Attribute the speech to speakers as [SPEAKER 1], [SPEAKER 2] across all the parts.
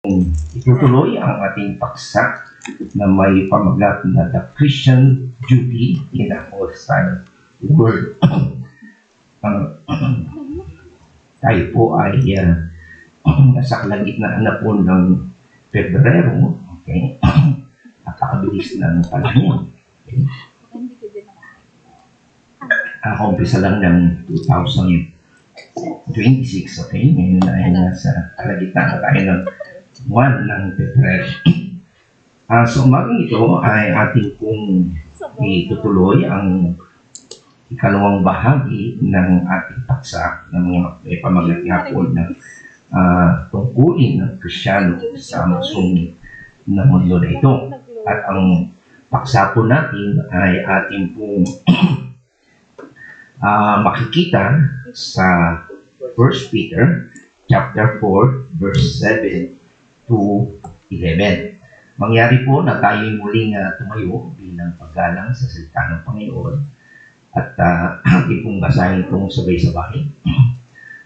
[SPEAKER 1] Itutuloy ang ating paksa na may pamagat na The Christian Duty in a Hostile World. Tayo po ay nasa kalagitnaan na po ng Pebrero. Okay? Napakabilis ng panahon. Okay? Umpisa lang ng 2026. Okay? Ngayon ay nasa kalagitnaan na tayo ng 1 ng Pebrero. Sa umagang ito ay ating pong itutuloy ang ikalawang bahagi ng ating paksa ng mga pamagat nga po ng tungkulin ng Kristiyano sa masungit na mundo na ito. At ang paksa po natin ay ating pong makikita sa 1 Peter chapter 4 verse 7 to 11. Mangyari po na tayo'y muling tumayo bilang paggalang sa salita ng Panginoon at ating pong basahin itong sabay-sabay.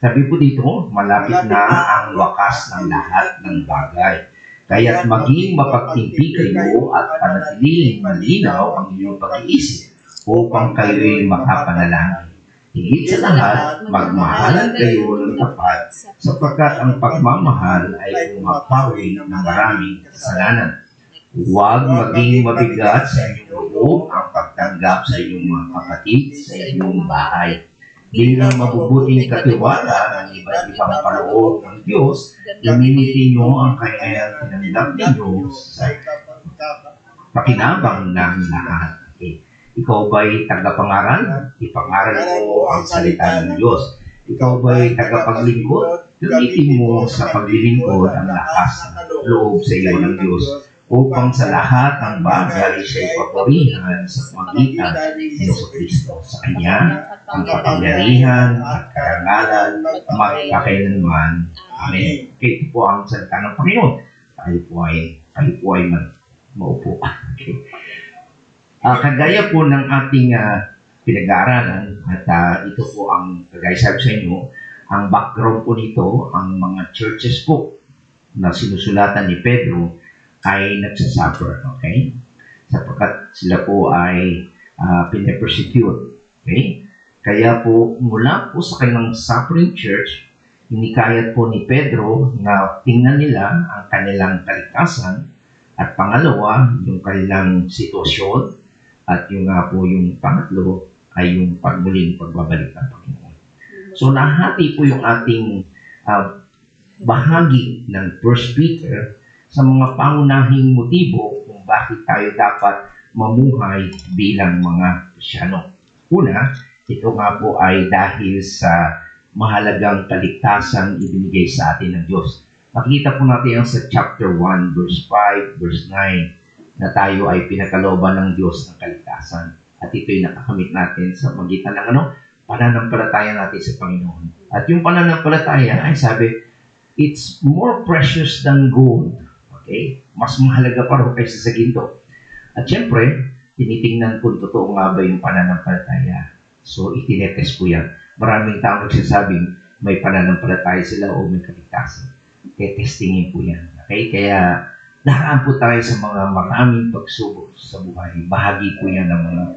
[SPEAKER 1] Sabi po dito, malapit na ang wakas ng lahat ng bagay. Kaya't maging mapagtimpi kayo at panatiling malinaw ang inyong pag-iisip upang kayo'y makapanalangin. Higit sa lahat, magmahalan kayo ng tapat sapagkat ang pagmamahal ay pumapawi ng maraming kasalanan. Huwag maging mabigat sa inyong loob ang pagtanggap sa inyong mga kapatid sa inyong bahay. Bilang mabubuting katiwala ng iba't ibang kaloob ng Diyos, gamitin niyo ang kanyang tinanggap ninyo sa pakinabang ng lahat. Okay. Ikaw ba'y tagapangaral? Ipangaral mo ang salita ng Diyos. Ikaw ba'y tagapaglingkod? Gamitin mo sa paglilingkod ang lakas ng loob sa iyo ng Diyos upang sa lahat ng bagay siya ipapurihan sa pagitan ni Jesucristo. Sa Kanya, ang kapangyarihan at karangalan magpakailanman. Amen. Okay, ito po ang salita ng Panginoon. Tayo po ay maupo. Okay. Kagaya po ng ating pinag-aaralan at ito po ang kagaya sabi sa inyo, ang background po nito, ang mga churches po na sinusulatan ni Pedro ay nagsasuffer, okay? Sapagkat sila po ay pinapersecute, okay? Kaya po mula po sa kanilang suffering church, hinikayat po ni Pedro na tingnan nila ang kanilang kaligtasan at pangalawa, yung kanilang sitwasyon. At yung po yung pangatlo ay yung pagmuling pagbabalik ng Panginoon. So nahati po yung ating bahagi ng 1 Peter sa mga pangunahing motibo kung bakit tayo dapat mamuhay bilang mga Kristiyano. Una, ito nga po ay dahil sa mahalagang kaligtasan ibinigay sa atin ng Diyos. Makikita po natin yan sa chapter 1, verse 5, verse 9, na tayo ay pinagkalooban ng Diyos ng kaligtasan. At ito'y nakakamit natin sa magitan ng pananampalataya natin sa Panginoon. At yung pananampalataya ay sabi, it's more precious than gold. Okay? Mas mahalaga pa rin kaysa sa ginto. At syempre, tinitingnan kung totoo nga ba yung pananampalataya. So, itinetest po yan. Maraming tao nagsasabing may pananampalataya sila o may kaligtasan. Kaya testingin po yan. Okay? Kaya, nakaan po tayo sa mga maraming pagsubok sa buhay. Bahagi po yan ng mga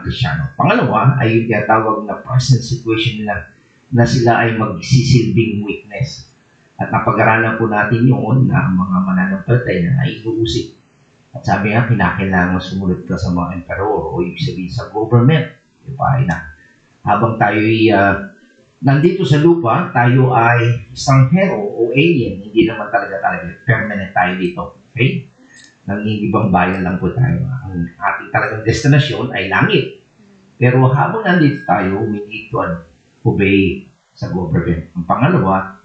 [SPEAKER 1] Kristiyano. Pangalawa ay yung tinatawag na present situation nila na sila ay magsisilbing witness. At napag-aralan po natin yun na ang mga mananampalataya ay inuusik. At sabi nga, kinakailangan sumunod ka sa mga emperor o ibig sabihin sa government. Ipahay na. Habang tayo ay nandito sa lupa, tayo ay isang hero o alien. Hindi naman talaga permanent tayo dito. Okay? Nangingibang bayan lang po tayo. Ang ating talagang destinasyon ay langit. Pero habang nandito tayo, we need to obey sa government. Ang pangalawa,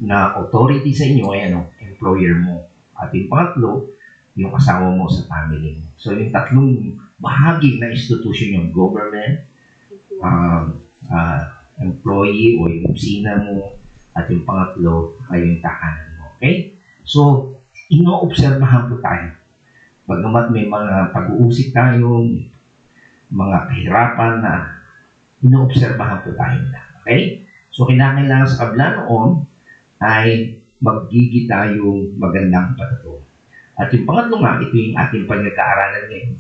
[SPEAKER 1] na authority sa inyo ay employer mo. At yung pangatlo, yung asawa mo sa family mo. So yung tatlong bahagi na institution yung government, employee o yung opisina mo, at yung pangatlo ay yung tahanan mo. Okay? So, ino-obserbahan po tayo. Bagamat may mga pag-uusik tayo, mga kahirapan na ino-obserbahan po tayo na. Okay? So, kinakailangan sa kabila noon ay magiging tayong magandang patuto. At yung pangatlo nga, ito yung ating pagkakaaralan ngayon,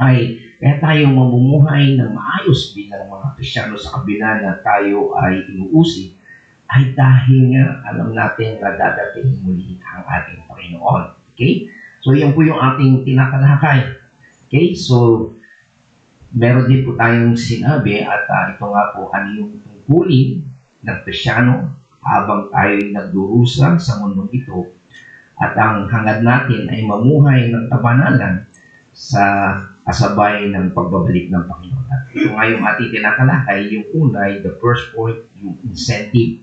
[SPEAKER 1] ay kaya tayo mamumuhay ng maayos bilang mga Kristiyano sa kabila na tayo ay inuusig, ay dahil nga alam natin na dadating muli ang ating Panginoon. Okay? So, yan po yung ating tinatalakay. Okay? So, meron din po tayong sinabi at ito nga po ano yung tungkulin ng Kristiyano habang tayo nagdurusa sa mundong ito. At ang hangad natin ay mamuhay ng kabanalan sa kasabay ng pagbabalik ng Panginoon. At ito nga yung ating tinatalakay, yung una, the first point, yung incentive.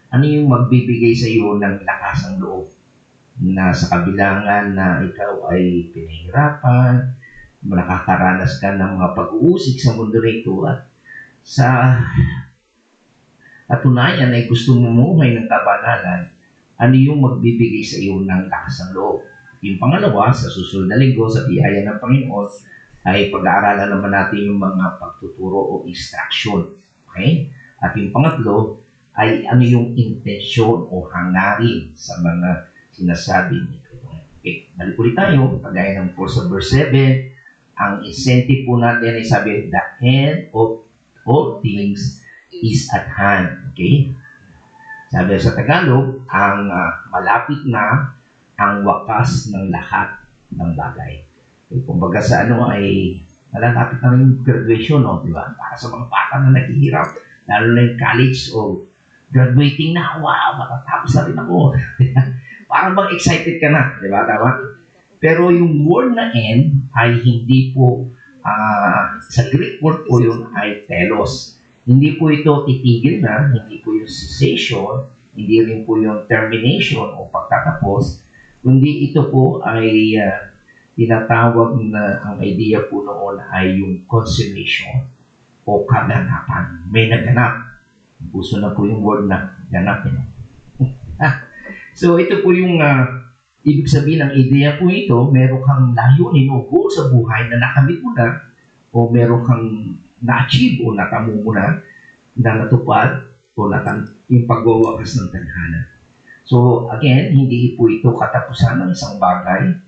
[SPEAKER 1] Ano yung magbibigay sa iyo ng lakas ng loob na sa kabilangan na ikaw ay pinahirapan, nakakaranas ka ng mga pag-uusig sa mundo rito at sa katunayan ay gusto mo mamuhay ng kabanalan, ano yung magbibigay sa iyo ng lakas ng loob. Yung pangalawa, sa susunod na linggo, sa biyaya ng Panginoon, ay pag-aaralan naman natin yung mga pagtuturo o instruction. Okay? At yung pangatlo, ay ano yung intensyon o hangarin sa mga sinasabi nito. Okay, balik ulit tayo, kagaya ng verse 7, ang incentive po natin ay sabi, the end of all things is at hand. Okay? Sabi sa Tagalog, ang malapit na ang wakas ng lahat ng bagay. Okay, kumbaga sa ano ay malalapit na yung graduation, no? Diba? Para sa mga bata na naghihirap, lalo na yung college o graduating na, wow, matatapos na rin ako. Parang bang excited ka na, di ba? Tama? Pero yung word na end ay hindi po, sa Greek word po yun ay telos. Hindi po ito titigil na, hindi po yung cessation, hindi rin po yung termination o pagtatapos, kundi ito po ay tinatawag na ang idea po noon ay yung consummation o kaganapan. May naganap. Gusto na po yung word na ganapin. So ito po yung ibig sabihin ng ideya po ito, meron kang layunin o goal sa buhay na nakamit mo na o meron kang na-achieve o natamo mo na natupad o yung pagwawakas ng tadhana. So again, hindi po ito katapusan ng isang bagay.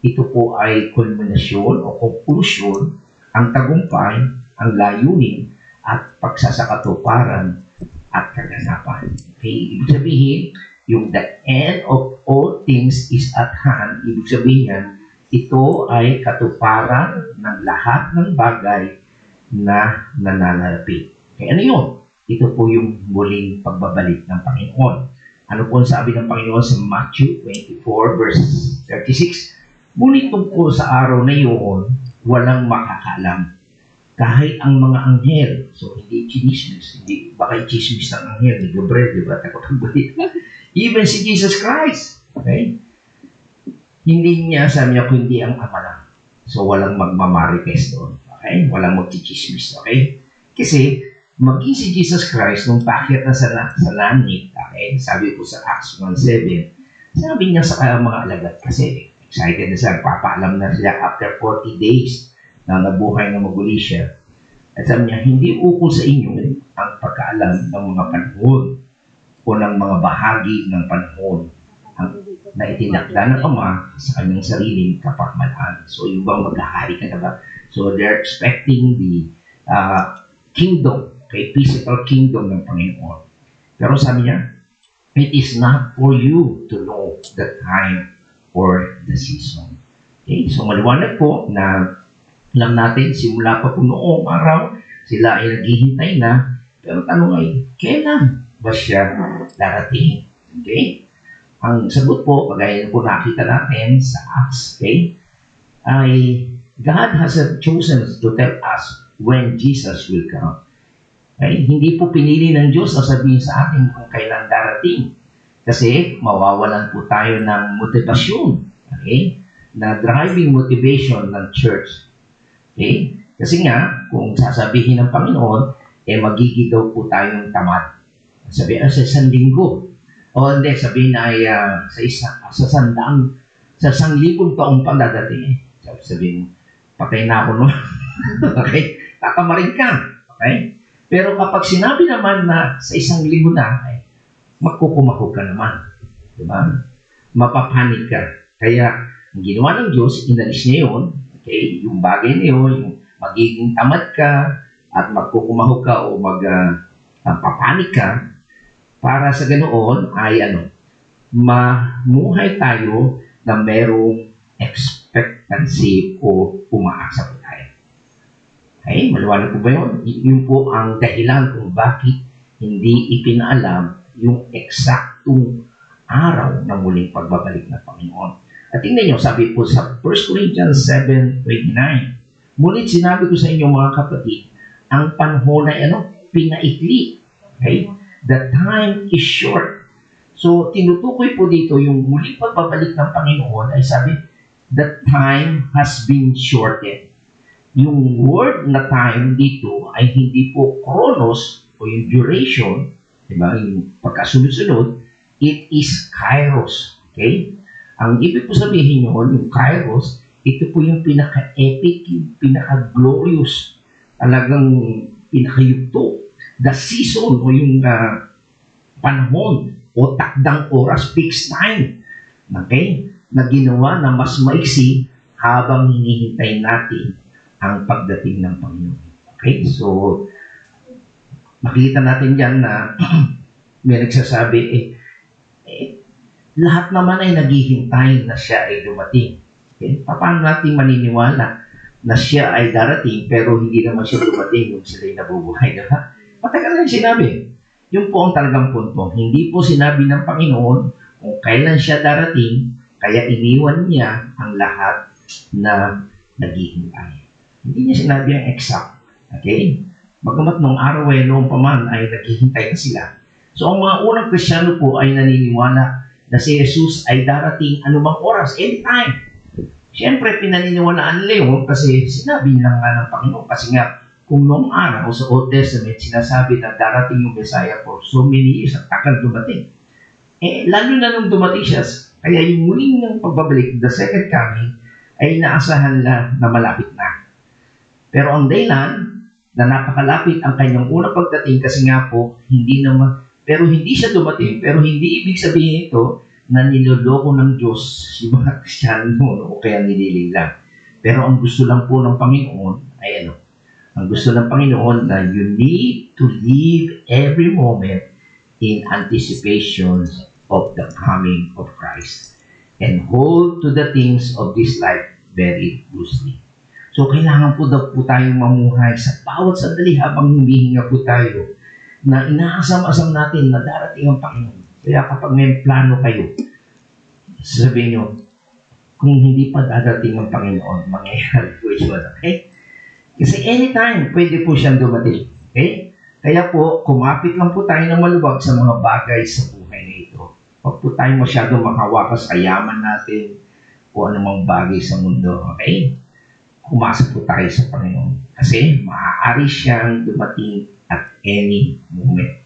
[SPEAKER 1] Ito po ay kulminasyon o konklusyon, ang tagumpay, ang layunin at pagsasakatuparan at kaganapan. Okay? Ibig sabihin, yung the end of all things is at hand. Ibig sabihin yan, ito ay katuparan ng lahat ng bagay na nananalapi. Kaya ano yun? Ito po yung muling pagbabalik ng Panginoon. Ano po sabi ng Panginoon sa Matthew 24 verse 36? Ngunit tungkol sa araw na iyon, walang makakaalam. Kahit ang mga anghel, so hindi chismis, hindi baka chismis ng anghel, ni Gabriel, di ba? Takot-takot. Even si Jesus Christ, okay? Hindi niya, sabi niya, kundi ang Ama lang. So, walang magmamarites doon. Okay? Walang magchichismis. Okay? Kasi, maging si Jesus Christ, nung pakyat na sa langit, okay? Sabi ko sa Acts 1:7, sabi niya sa mga alagad, kasi excited na siya, papaalam na sila after 40 days na nabuhay na maguli siya. At sabi niya, hindi ukol sa inyo ang pagkaalam ng mga panahon o ng mga bahagi ng panahon na itinakda ng Ama sa kanyang sariling kapakamalan. So, yung bang maghahari ka na ba? So, they're expecting the kingdom, okay, physical kingdom ng Panginoon. Pero sabi niya, it is not for you to know the time or the season. Okay, so maliwanag po na alam natin, simula pa po noong araw, sila ay naghihintay na, pero tanong ay, kailan ba siya darating? Okay? Ang sagot po, kagaya po nakita natin sa Acts, okay, ay God has chosen to tell us when Jesus will come. Okay? Hindi po pinili ng Diyos na sabihin sa atin kung kailan darating. Kasi mawawalan po tayo ng motivasyon. Okay? Na driving motivation ng church. Okay? Kasi nga, kung sasabihin ng Panginoon, magiging daw po tayong tamad. Sabihin, sa isang linggo. O hindi, sabihin na ay sa 1,000,000 taong pa dadating. Sabihin, patay na ako, no? Okay? Tatamarin ka. Okay? Pero kapag sinabi naman na sa 1,000 na, magkukumahog ka naman. Diba? Mapapanik ka. Kaya, ang ginawa ng Diyos, inalis niya yun, okay, yung bagay na yun, yung magiging tamad ka, at magkukumahog ka o magpapanik ka, para sa ganoon ay mamuhay tayo na merong expectancy o umaasa po tayo. Okay, maliwanag po ba yun? Yun po ang dahilan kung bakit hindi ipinaalam yung eksaktong araw ng muling pagbabalik ng Panginoon. At tingnan nyo, sabi po sa 1 Corinthians 7:29, ngunit sinabi ko sa inyo mga kapatid, ang panahon ay pinaikli. Okay? The time is short. So, tinutukoy po dito yung muling pagbabalik ng Panginoon ay sabi, the time has been shortened. Yung word na time dito ay hindi po chronos o yung duration, diba? Yung pagkasunod-sunod, it is kairos. Okay? Ang ibig po sabihin nyo, yung kairos, ito po yung pinaka-epic, yung pinaka-glorious, talagang pinaka-yugto. The season o yung panahon o takdang oras, fixed time, okay, na ginawa na mas maiksi habang hinihintay natin ang pagdating ng Panginoon. Okay, so makikita natin dyan na may nagsasabi, lahat naman ay naghihintay na siya ay dumating. Okay? Paano natin maniniwala na siya ay darating pero hindi naman siya dumating nung sila'y nabubuhay? Diba? Matagal na yung sinabi. Yun po ang talagang punto. Hindi po sinabi ng Panginoon kung kailan siya darating, kaya iniwan niya ang lahat na naghihintay. Hindi niya sinabi ang exact. Okay? Bagamat nung araw ay noong paman ay naghihintay na sila. So ang mga unang Kristiyano po ay naniniwala na si Jesus ay darating anumang oras, anytime. Siyempre, pinaniniwalaan nila yun kasi sinabi lang nga ng Panginoon. Kasi nga, kung noong araw sa Old Testament, sinasabi na darating yung Messiah for so many years at takal dumating. Lalo na nung dumating siya, kaya yung muling ng pagbabalik, the second coming, ay inaasahan na malapit na. Pero ang dahilan na napakalapit ang kanyang unang pagdating kasi nga po, hindi siya dumating, pero hindi ibig sabihin ito na niloloko ng Diyos yung mga Kristiyano o kaya nililing lang. Pero ang gusto lang po ng Panginoon ay ang gusto ng Panginoon na you need to live every moment in anticipation of the coming of Christ and hold to the things of this life very loosely. So, kailangan po daw po tayong mamuhay sa bawat sandali habang humihinga po tayo na inaasam-asam natin na darating ang Panginoon. Kaya kapag may plano kayo, sabihin nyo, kung hindi pa darating ang Panginoon, mangyayari po yun. Okay? Kasi anytime, pwede po siyang dumating. Okay? Kaya po, kumapit lang po tayo ng maluwag sa mga bagay sa buhay na ito. Huwag po tayo masyadong makawakas sa yaman natin o anumang bagay sa mundo. Okay? Umasa po tayo sa Panginoon. Kasi maaari siyang dumating at any moment.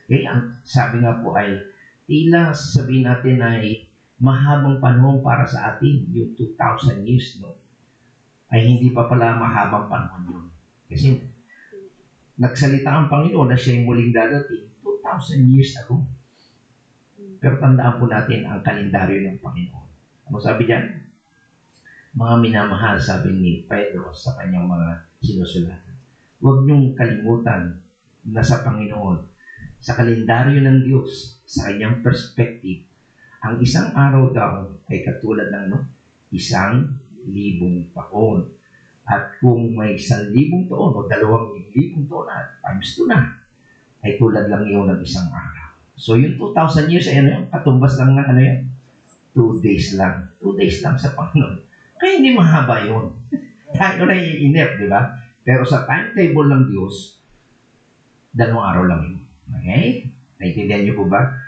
[SPEAKER 1] Okay? Ang sabi nga po ay, tila sabihin natin ay mahabang panahon para sa atin, yung 2,000 years, no? Ay hindi pa pala mahabang panahon yun. Kasi nagsalita ang Panginoon na siya yung muling dadating 2,000 years ago. Pero tandaan po natin ang kalendaryo ng Panginoon. Ano sabi diyan? Mga minamahal, sabi ni Pedro sa kanyang mga sinusulatan. Huwag niyong kalimutan na sa Panginoon, sa kalendaryo ng Diyos, sa kanyang perspective, ang isang araw daw ay katulad ng 1,000 taon. At kung may 1,000 taon o 2,000 taon na, times 2 na, ay tulad lang yun ng isang araw. So yung 2,000 years ay katumbas lang ng 2 days lang. 2 days lang sa Panginoon. Kaya hindi mahaba yun. Tayo na iinip, di ba? Pero sa timetable ng Diyos, 2 araw lang yun. Okay? Naintindihan niyo po ba?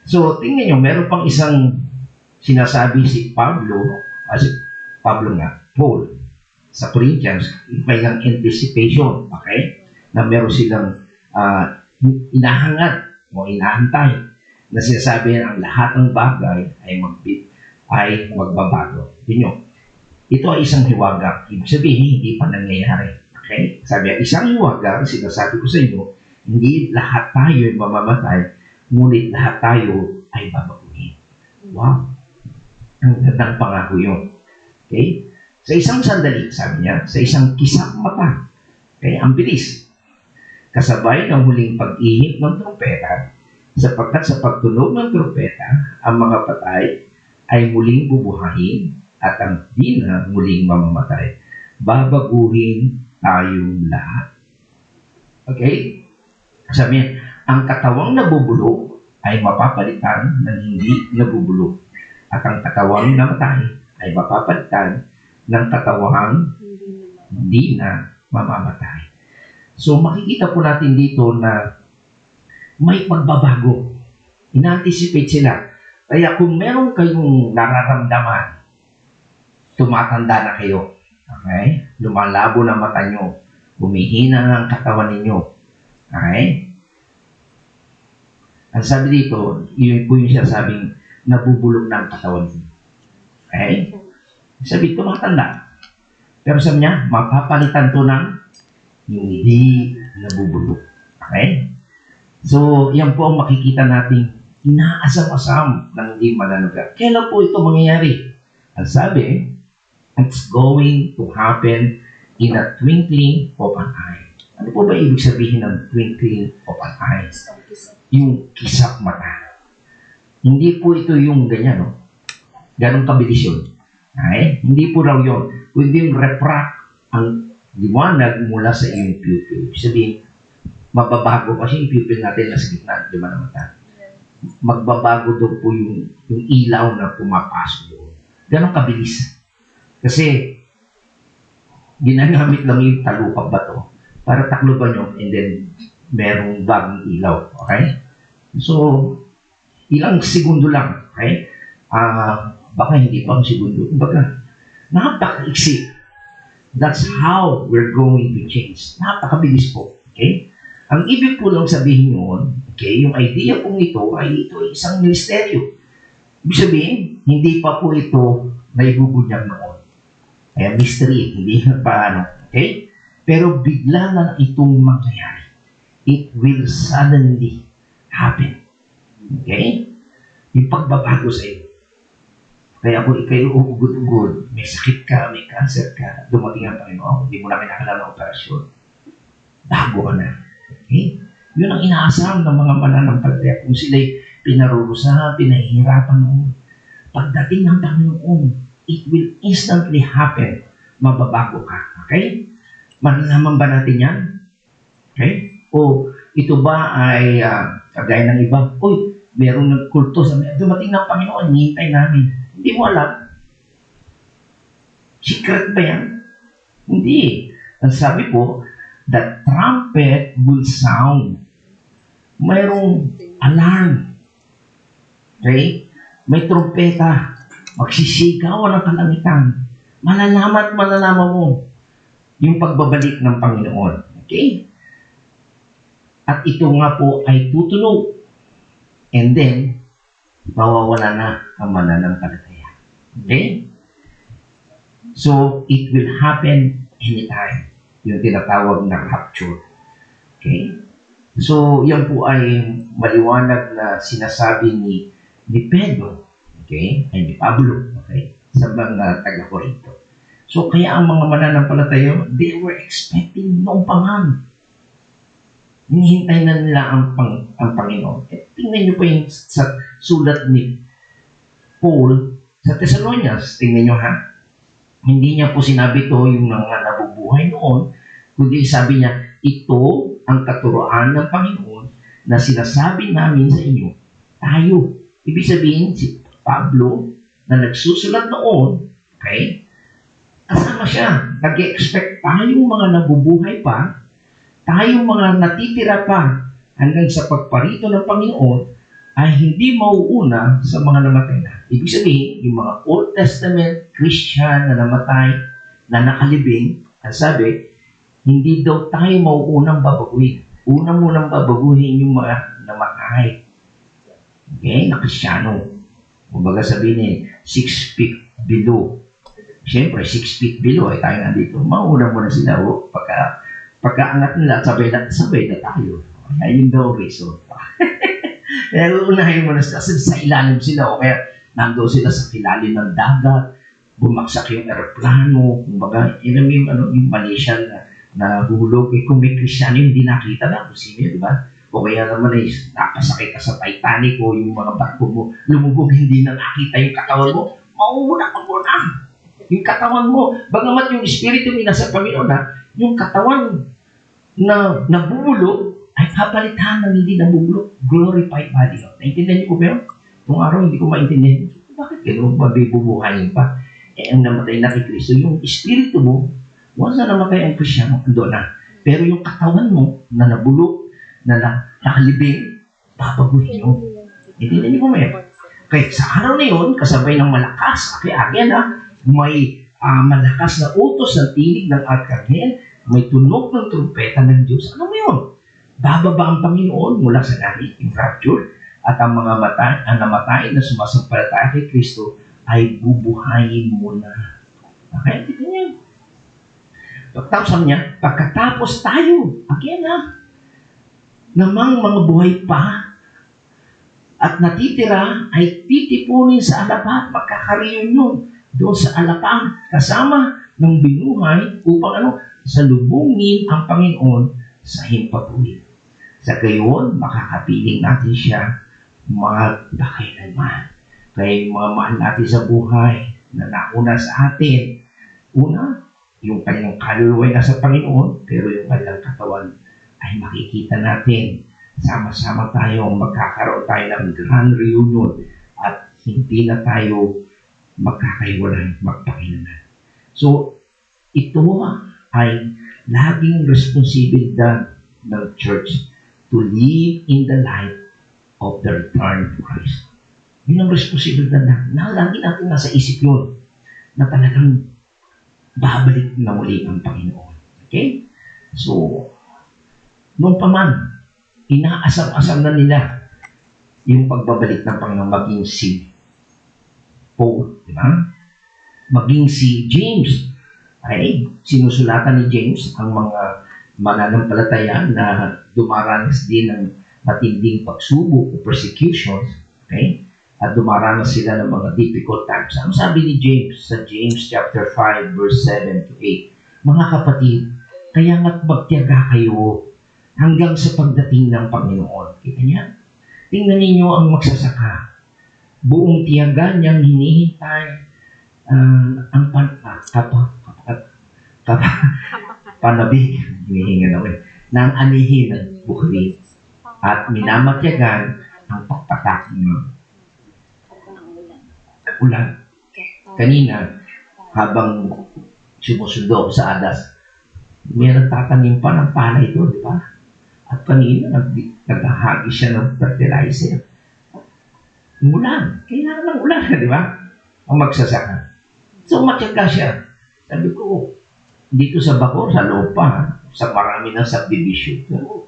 [SPEAKER 1] So, tingnan nyo, meron pang isang sinasabi si Paul nga, Paul, sa Corinthians, may lang anticipation, okay? Na meron silang inahangad o inahantay na sinasabi ang lahat ng bagay ay magbabago. Tingnan nyo, ito ay isang hiwaga. Ibig sabihin, hindi pa nangyayari. Okay? Sabi, isang hiwaga, sinasabi ko sa inyo, hindi lahat tayo ay mamamatay, ngunit lahat tayo ay babaguhin. Wow! Ang gandang pangako yun. Okay? Sa isang sandali, sabi niya, sa isang kisap mata, okay, ang bilis. Kasabay ng huling pag-ihip ng trumpeta, sapagkat sa pagtunog ng trumpeta, ang mga patay ay muling bubuhayin at ang di na muling mamamatay. Babaguhin tayong lahat. Okay? Sabi niya, ang katawang nabubulok ay mapapalitan ng hindi nabubulok. At ang katawang namatay ay mapapalitan ng katawang hindi na mamamatay. So makikita po natin dito na may pagbabago. Ina-anticipate sila. Kaya kung meron kayong nararamdaman, tumatanda na kayo. Okay? Lumalabo na mata nyo. Humihina na ang katawan ninyo. Okay? Ang sabi dito, yun po yung sinasabing nabubulok na ang katawan ninyo. Okay? Sabi, tumatanda. Pero sabi niya, mapapalitan to ng hindi nabubulok. Okay? So, yan po ang makikita natin inaasam-asam ng hindi mananagal. Kailan po ito mangyayari? Ang sabi, it's going to happen in a twinkling of an eye. Ano po ba ibig sabihin ng twinkling of an eye? Yung kisap mata. Hindi po ito yung ganyan, no? Ganong kabilis yun. Okay? Hindi po raw yun. Kundi yung refract ang liwanag mula sa iyong pupil. Ibig sabihin, mababago kasi yung pupil natin nasa gitna, di ba naman tayo? Magbabago daw po yung ilaw na pumapasok doon. Ganong kabilis. Kasi, ginagamit lang yung talukap ba to para takloban nyo and then merong bagong ilaw. Okay? So, ilang segundo lang. Okay? Baka hindi pa ang segundo. Baka, napaka-iksi. That's how we're going to change. Napakabilis po. Okay? Ang ibig po lang sabihin yun, okay, yung idea po ito ay isang ministeryo. Ibig sabihin, hindi pa po ito naibubunyag noon. Kaya mystery, hindi pa ano. Okay? Pero bigla na itong mangyayari. It will suddenly happen. Okay? Yung pagbabago sa iyo. Kaya kung ikaw ugod-ugod, may sakit ka, may cancer ka, dumating ang Panginoon, hindi mo na kinakailangan ng operasyon. Bago ka na. Okay? Yun ang inaasam ng mga mananampalataya. Kung sila'y pinarurusahan, pinahihirapan noon, pagdating ng Panginoon, it will instantly happen. Mababago ka. Okay? Malalaman ba natin yan? Okay? O ito ba ay kagaya ng iba? Uy, merong nagkulto sa dumating ng Panginoon, hihintay namin. Hindi mo alam. Secret ba yan? Hindi. Ang sabi po, the trumpet will sound. Mayroong alarm. Okay? May trumpeta. Magsisigawan ng kalangitan. Malalaman mo yung pagbabalik ng Panginoon. Okay? At ito nga po ay tutunog. And then, mawawala na ang mananampalataya. Okay? So, it will happen anytime. Yung tinatawag na rapture. Okay? So, yan po ay maliwanag na sinasabi ni Pedro, okay? Ay ni Pablo, okay? Sa mga taga-Corinto. So, kaya ang mga mananampalataya, they were expecting noong pangan. Hinihintay na nila ang Panginoon. Eh, tingnan nyo po yung sa sulat ni Paul sa Thessalonians. Tingnan nyo ha. Hindi niya po sinabi to yung mga nabubuhay noon, kundi sabi niya, ito ang katuroan ng Panginoon na sinasabi namin sa inyo. Tayo. Ibig sabihin, si Pablo na nagsusulat noon, okay, kasama siya. Nag-expect tayong mga nabubuhay pa, tayong mga natitira pa hanggang sa pagparito ng Panginoon ay hindi mauuna sa mga namatay na. Ibig sabihin, yung mga Old Testament Christian na namatay, na nakalibing, ang sabi, hindi daw tayo mauunang babaguhin. Unang munang babaguhin yung mga namatay. Okay? Na Kristyano. Kumbaga sabihin eh, 6 feet below. Siyempre, 6 feet below ay tayo nandito. Mauna muna sila. Pagkaangat nila, sabay na tayo. Kaya yun daw reason. Kaya unahin mo na sila sa ilalim sila o kaya nandoon sila sa kilalim ng dagat, bumagsak yung aeroplano, kumbaga, yun ang yung Malaysia na hulog. Kung may Kristyano, hindi nakita na kung sino yun, di ba? O kaya naman ay nakasakay ka sa Titanic o yung mga barko mo, lumubog, hindi na nakita yung katawan mo, mauuna ka muna. Yung katawan mo, bagamat yung espiritu mo nasa Panginoon, yung katawan na nabubulok ay papalitan ng hindi nabubulok, glorified body. Naintindihan niyo po ba yun? Kung araw hindi ko maintindihan, bakit gano'n mabibubuhayin pa? Ang namatay na kay Kristo, yung espiritu mo, once na namatay ang Kristyano, ando na. Pero yung katawan mo na nabulok, na nakalibing, papaguhin nyo. Intindihan niyo po ba yun? Kaya sa araw na yun, kasabay ng malakas, may malakas na utos ng tinig ng arkanghel, may tunog ng trumpeta ng Diyos. Ano mo yun? Bababa ang Panginoon mula sa langit, yung rapture, at ang mga namatay na sumasampalataya kay Kristo ay bubuhayin muna. Okay? Ito niya. Pagkatapos tayo, namang mga buhay pa at natitira ay titipunin sa alapan, magkaka-reunion doon sa alapan kasama ng binuhay upang salubungin ang Panginoon sa himpapawid. Sa gayon, makakapiling natin siya magpakailanman. Kaya yung mga mahal natin sa buhay na nauna sa atin, una, yung kanyang kaluluwa ay nasa Panginoon, pero yung kanyang katawan ay makikita natin. Sama-sama tayo, magkakaroon tayo ng grand reunion at hindi na tayo magkakaiwalay, magpakailanman. So, ito ay laging responsibilidad ng church to live in the light of the return to Christ. Yun ang responsibilidad na lagi natin nasa isip yun na talagang babalik na muli ang Panginoon. Okay? So, noong pa man, inaasam-asam na nila yung pagbabalik ng Panginoon, maging si Paul, di ba? Maging si James. Ay, sinusulatan ni James ang mga mananampalataya na dumaranas din ng matinding pagsubok o persecutions, okay? At dumaranas sila ng mga difficult times. Ano sabi ni James sa James chapter 5 verse 7 to 8? Mga kapatid, kaya magtiyaga kayo hanggang sa pagdating ng Panginoon. Kita niya? Tingnan ninyo ang magsasaka. Buong tiyaga niyang hinihintay ang panabig, hinihinga na ng anihin ng bukri at minamatyagan ang pagpatak ng ulan. Kanina, habang sumusundo sa adas, may nagtatanim pa ng palay ito, di ba? At kanina, naghahagi siya ng fertilizer. Ulan. Kailangan ng ulan, di ba? Ang magsasaka. So, matyaga siya. Sabi ko, dito sa Bacoor, sa lupa, sa marami ng subdivision, pero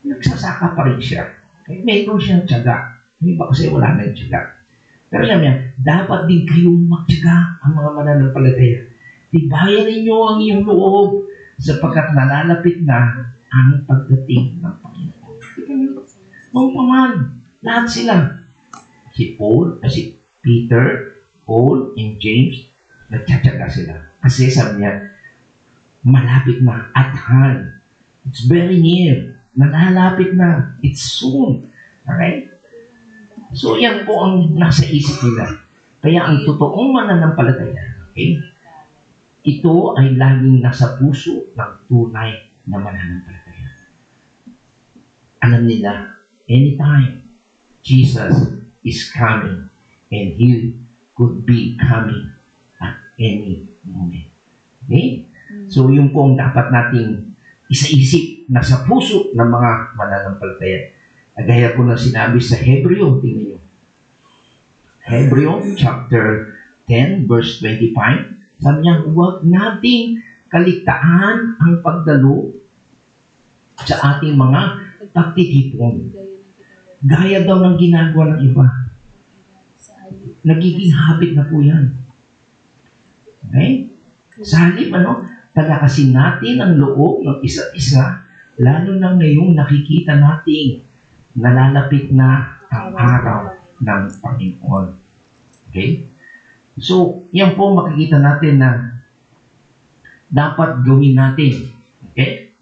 [SPEAKER 1] nagsasaka pa rin siya. Kaya mayroon siyang tiyaga. Hindi ba kasi wala na yung tiyaga. Pero sabi niya, dapat din kayong magtiyaga ang mga mananampalataya. Tibayan ninyo ang iyong loob sapagkat nalalapit na ang pagdating ng Panginoon. Noong paman, lahat sila. Si Paul, si Peter, Paul, and James, nagtsatsaga sila. Kasi sabi niya, malapit na, at hand. It's very near. Nalalapit na. It's soon. Okay? So, yan po ang nasa isip nila. Kaya ang totoong mananampalataya, okay, ito ay laging nasa puso ng tunay na mananampalataya. Alam nila, anytime Jesus is coming and He could be coming at any moment. Okay? So, yung po ang dapat nating isa-isip na sa puso ng mga mananampalataya. Gaya po na sinabi sa Hebreo, tingnan nyo. Hebreo chapter 10 verse 25, sabi niya, huwag nating kaligtaan ang pagdalo sa ating mga pagtitipon. Gaya daw ng ginagawa ng iba. Nagiging habit na po yan. Okay? Sa halip, palakasin natin ang loob ng isa't isa, lalo na ngayong nakikita natin nalalapit na ang araw ng Panginoon. Okay? So, yan po makikita natin na dapat gawin natin. Okay?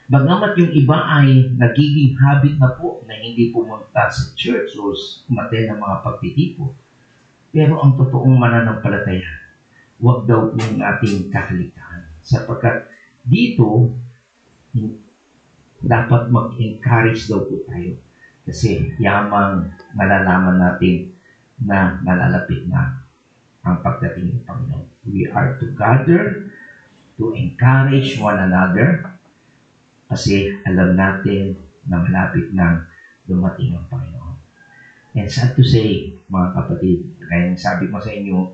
[SPEAKER 1] Bagamat yung iba ay nagiging habit na po na hindi pumunta sa church o umattend ng mga pagtitipon. Pero ang totoong mananampalataya, huwag daw yung ating kakaligtahan. Sapagkat dito, dapat mag-encourage daw po tayo. Kasi yamang malalaman natin na nalalapit na ang pagdating ng Panginoon. We are to gather, to encourage one another, kasi alam natin na malapit na dumating ang Panginoon. And sad to say, mga kapatid, kaya sabi ko sa inyo,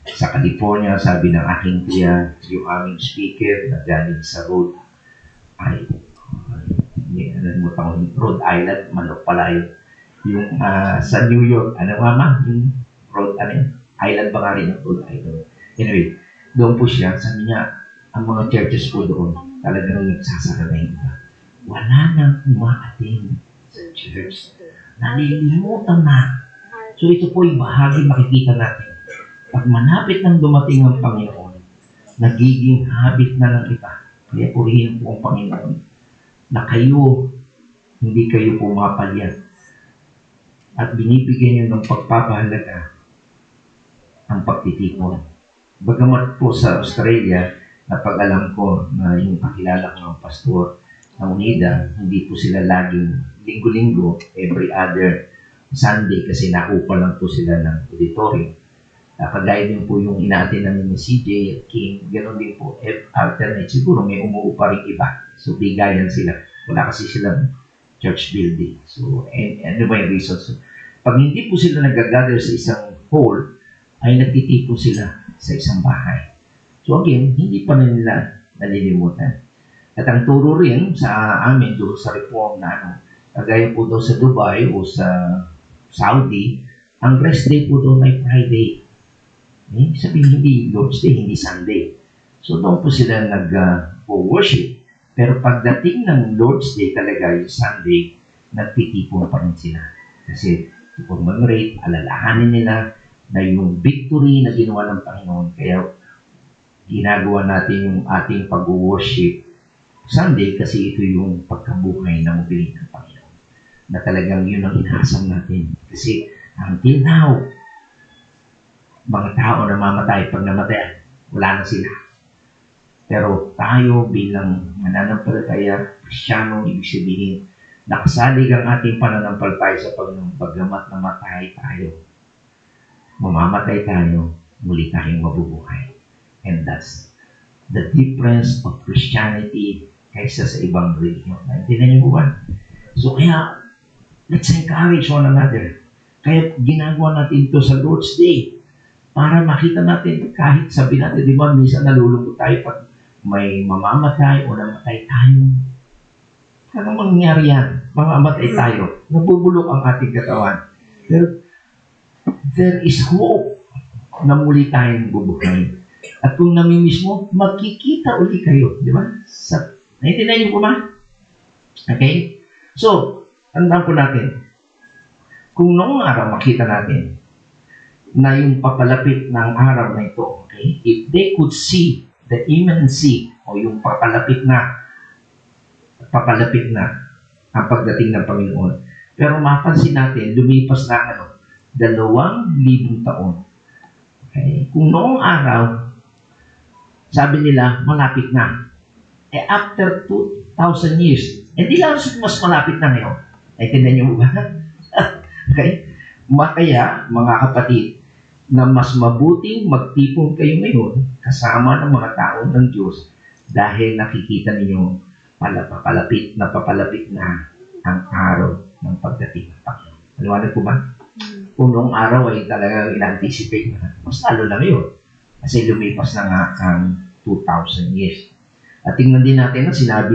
[SPEAKER 1] sa California, sabi ng aking tiya, yung aming speaker na galing sa Rhode Island, manok pala yun. Yung sa New York, ano mama? Yung Rhode Island ba nga rin yung Rhode Island? Anyway, doon po siya, sabi niya, ang mga churches po doon, talagang nagsasara na yung iba. Wala nang umaating sa church. Nalilimutan na. So ito po yung bahagi makikita natin. Pag manapit ng dumating ang Panginoon, nagiging habit na ng iba. Kaya purihin po ang Panginoon na kayo, hindi kayo pumapalya. At binibigyan niyo ng pagpapahalaga ang pagtitipon. Bagamat po sa Australia, napag-alam ko na yung pakilala ko ng pastor ng UNIDA, hindi po sila laging linggo-linggo, every other Sunday kasi naupa lang po sila ng auditorium. Kagaya din po yung ina-attend namin ni CJ at King, ganoon din po, alternate. Siguro may umuupa rin iba. So, bigayan sila. Wala kasi silang church building. So, ano ba yung reason? So, pag hindi po sila nag-gather sa isang hall, ay nagtitipon sila sa isang bahay. So again, hindi pa na nila nalilimutan. At ang turo rin sa amin doon sa reform na kagaya po daw sa Dubai o sa Saudi, ang rest day po doon ay Friday. Sabihin hindi Lord's Day, hindi Sunday. So doon po sila nag-worship. Pero pagdating ng Lord's Day talaga, yung Sunday, nagtitipon pa rin sila. Kasi to commemorate, alalahanin nila na yung victory na ginawa ng Panginoon. Kaya ginagawa natin yung ating pag-worship Sunday kasi ito yung pagkabuhay ng muli ng Panginoon. Na talagang yun ang inasam natin. Kasi until now, mga tao na mamatay, pag namatay, wala na sila. Pero tayo bilang mananampalataya, Kristyano, ibig sabihin, nakasalig ang ating pananampalataya sa Panginoon, bagamat namatay tayo. Mamamatay tayo, muli tayong mabubuhay. And that's the difference of Christianity kaysa sa ibang religion. Naintindihan niyo po ba? So kaya, let's encourage one another. Kaya ginagawa natin ito sa Lord's Day para makita natin, kahit sabi natin, di ba, minsan nalulungkot tayo pag may mamamatay o namatay tayo. Ano mangyari yan? Mamamatay tayo. Nabubulok ang ating katawan. Pero there is hope na muli tayong bubuhay. At kung namimiss mo, magkikita uli kayo. Di ba? Naintindihan niyo po ba? Okay? So, tandaan po natin, kung noong araw makita natin na yung papalapit ng araw na ito, okay? If they could see the imminency o yung papalapit na ang pagdating ng Panginoon. Pero mapansin natin, lumipas na 2,000 taon. Okay? Kung noong araw, sabi nila, malapit na. After 2,000 years, hindi lang mas malapit na ngayon. Naintindihan niyo ba? Okay? Kaya, mga kapatid, na mas mabuting magtipon kayo ngayon kasama ng mga tao ng Diyos dahil nakikita ninyo papalapit na ang araw ng pagdating ng Panginoon. Maliwanag po ba? Kung noong araw ay talagang in-anticipate na, mas lalo na ngayon. Kasi lumipas na nga ang 2,000 years. At tingnan din natin na sinabi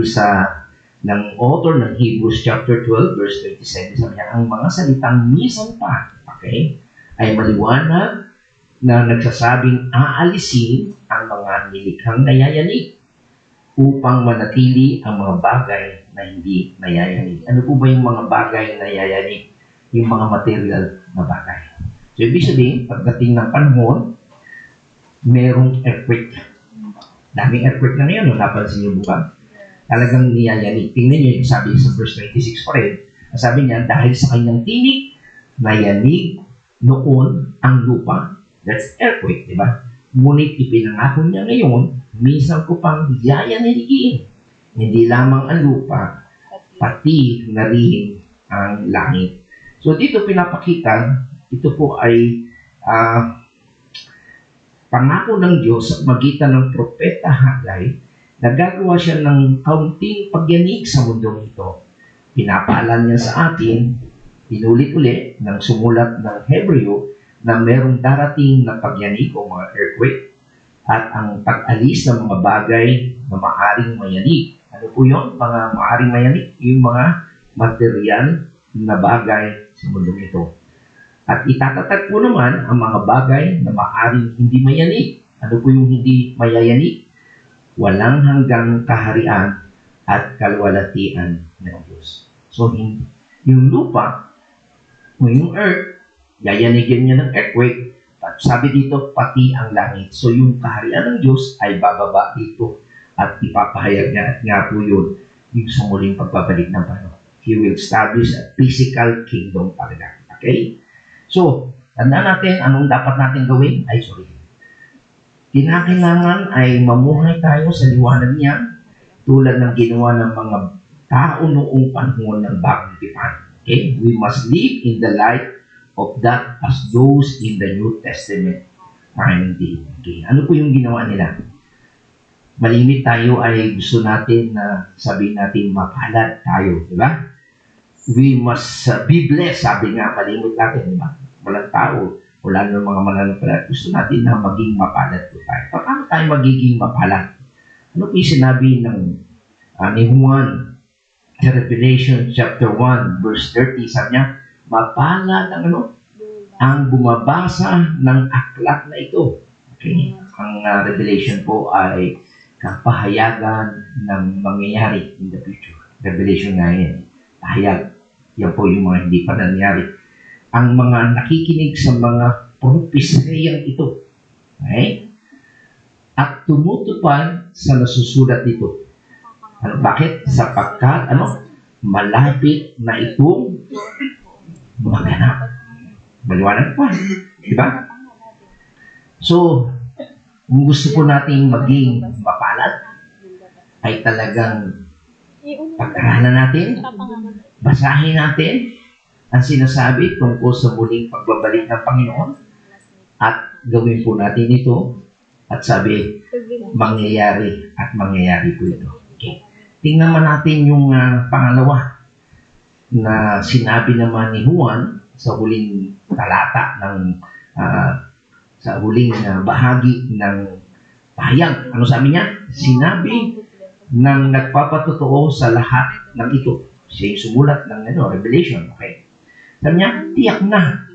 [SPEAKER 1] ng author ng Hebrews chapter 12 verse 27, sabi niya, ang mga salitang minsan pa, okay, ay maliwanag na nagsasabing aalisin ang mga nilikhang nayayanig upang manatili ang mga bagay na hindi nayayanig. Ano po ba yung mga bagay na nayayanig? Yung mga material na bagay. So So, ibig sabihin, pagdating ng panahon, merong earthquake. Daming earthquake na ngayon, no? Napansin niyo ba? Talagang niyayanig. Tingnan niyo yung sabi sa verse 26 pa rin. Sabi niya, dahil sa kanyang tinig, nayanig noon ang lupa. That's earthquake, di ba? Ngunit ipinangako niya ngayon, minsan ko pang yayanigin. Hindi lamang ang lupa, pati na rin ang langit. So dito pinapakita, ito po ay pangako ng Diyos sa magitan ng propeta Hagay, nagagawa siya ng kaunting pagyanig sa mundong ito. Pinapaalam niya sa atin, pinulit-ulit ng sumulat ng Hebreo na merong darating na pagyanig o mga earthquake at ang pag-alis ng mga bagay na maaring mayanig. Ano po yun? Mga maaring mayanig? Yung mga material na bagay sa mundong ito. At itatatag po naman ang mga bagay na maaring hindi mayanig. Ano po yung hindi mayayanig? Walang hanggang kaharian at kalwalatian ng Diyos. So, yung lupa o yung earth, yayanigin niya ng earthquake. At sabi dito, pati ang langit. So, yung kaharian ng Diyos ay bababa dito at ipapahayag niya at nga po yun yung sa muling pagbabalik ng panahon. He will establish a physical kingdom talaga. Okay? So, tandaan natin anong dapat natin gawin. Kinakailangan ay mamuhay tayo sa liwanag niya tulad ng ginawa ng mga tao noong panahon ng bagong tipan. Okay? We must live in the light of that as those in the New Testament time did. Okay? Ano po yung ginawa nila? Malimit tayo ay gusto natin na sabihin natin mapalad tayo, di ba? We must be blessed, sabi nga, malimit natin, di ba? Walang tao, wala ng mga mananampalataya. Gusto natin na maging mapalad po tayo. Paano tayo magiging mapalad? Ano po yung sinabi ng ni Juan, Revelation chapter 1, verse 30, sabi niya, mapalad ang bumabasa ng aklat na ito. Okay? Ang Revelation po ay kapahayagan ng mangyayari in the future. Revelation nga yan. Pahayag. Yan po yung mga hindi pa nangyari. Ang mga nakikinig sa mga propesiyang ito. Okay? At tumutupad sa nasusulat dito. Bakit? Sapagkat, malapit na itong maganap. Maliwanag pa. Diba? So, kung gusto po nating maging mapalad, ay talagang pag-aralan natin, basahin natin ang sinasabi tungkol sa muling pagbabalik ng Panginoon at gawin po natin ito at sabi, mangyayari at mangyayari po ito. Okay. Tingnan man natin yung pangalawa na sinabi naman ni Juan sa huling talata ng sa huling bahagi ng pahayag. Ano sabi niya? Sinabi ng nagpapatotoo sa lahat ng ito. Siya yung sumulat ng Revelation. Okay. Sabi niya, tiyak na.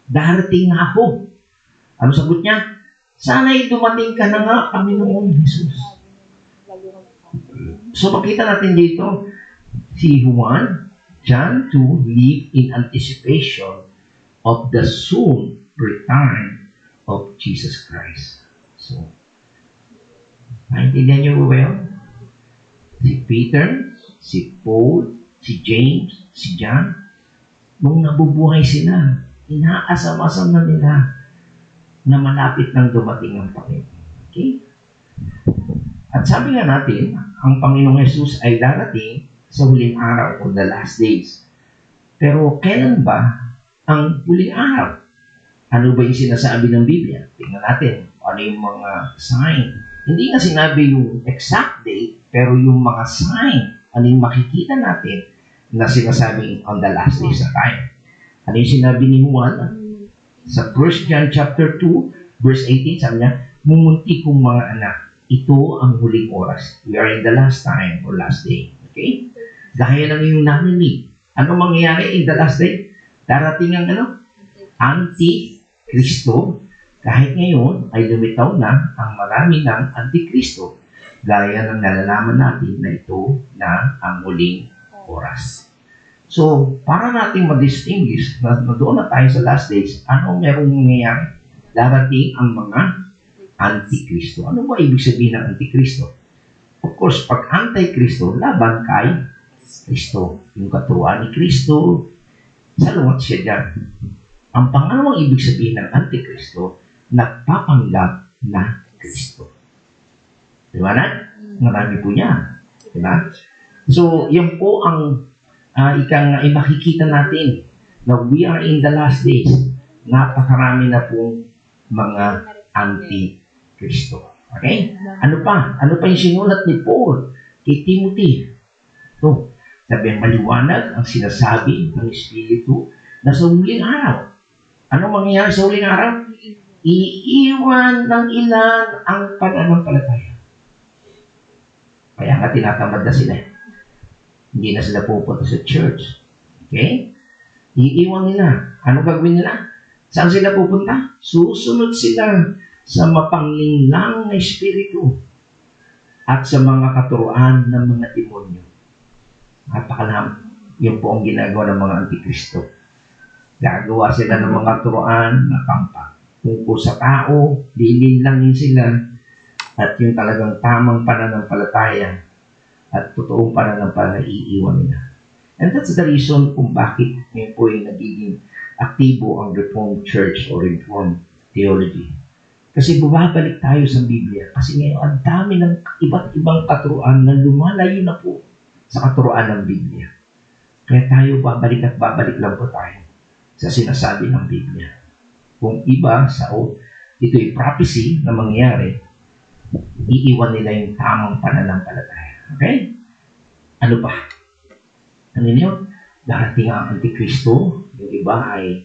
[SPEAKER 1] Darating na ako. Ano sagot niya? Sana'y dumating ka na nga, Panginoon Jesus. So makita natin dito, si Juan, John 2, live in anticipation of the soon return of Jesus Christ. So, naintindihan niyo ba yun? Si Peter, si Paul, si James, si John, nung nabubuhay sila, inaasam-asam na nila na malapit nang dumating ang Panginoon. Okay? At sabi nga natin, ang Panginoong Jesus ay darating sa huling araw o the last days. Pero kailan ba ang huling araw? Ano ba yung sinasabi ng Biblia? Tingnan natin. Ano yung mga sign? Hindi nga sinabi yung exact date, pero yung mga sign, ano yung makikita natin na sinasabing on the last days na tayo. Ano yung sinabi ni Juan? Sa 1 John chapter 2, verse 18, sabi niya, mumunti kong mga anak, ito ang huling oras. We are in the last time or last day. Okay? Gaya ng yung narinig. Ano mangyayari in the last day? Darating ang Anti-Kristo. Kahit ngayon ay lumitaw na ang marami ng Antikristo. Gaya ng nalalaman natin na ito na ang huling oras. So, para nating ma-distinguish na doon na tayo sa last days, ano merong nangyayari? Darating ang mga Antikristo. Ano ba ibig sabihin ng Antikristo? Of course, pag Antikristo, laban kay Kristo. Yung katuruan ni Kristo, salungat siya dyan. Ang pangalawang ibig sabihin ng Antikristo, nagpapanggap na Kristo. Diba na? Marami po niya. Diba? So, yan po ang makikita natin na we are in the last days. Napakarami na pong mga Antikristo. Okay? Ano pa? Ano pa yung sinulat ni Paul kay Timothy? Ito, sabi maliwanag ang sinasabi ng Espiritu na sa huling araw. Ano mangyayari sa huling araw? Iiwan ng ilan ang pananampalataya. Kaya nga tinatamad na sila. Hindi na sila pupunta sa church. Okay? Iiwan nila. Ano gagawin nila? Saan sila pupunta? Susunod sila sa mapanglinglang na espiritu at sa mga katuruan ng mga demonyo. Napakalam. Yun po ang ginagawa ng mga Antikristo. Gagawa sila ng mga turuan na kampa. Tungkol sa tao, lilinlangin sila at yung talagang tamang pananampalataya at totoong pananampalataya iiwan nila. And that's the reason kung bakit ngayon po yung nagiging aktibo ang Reformed Church o Reformed Theology. Kasi bumabalik tayo sa Biblia. Kasi ngayon, ang dami ng iba't ibang katuruan na lumalayo na po sa katuruan ng Biblia. Kaya tayo babalik at babalik lang po tayo sa sinasabi ng Biblia. Kung iba ito'y prophecy na mangyayari, iiwan nila yung tamang pananampalataya. Okay? Ano pa? Ano yun? Darating ang Antikristo. Yung iba ay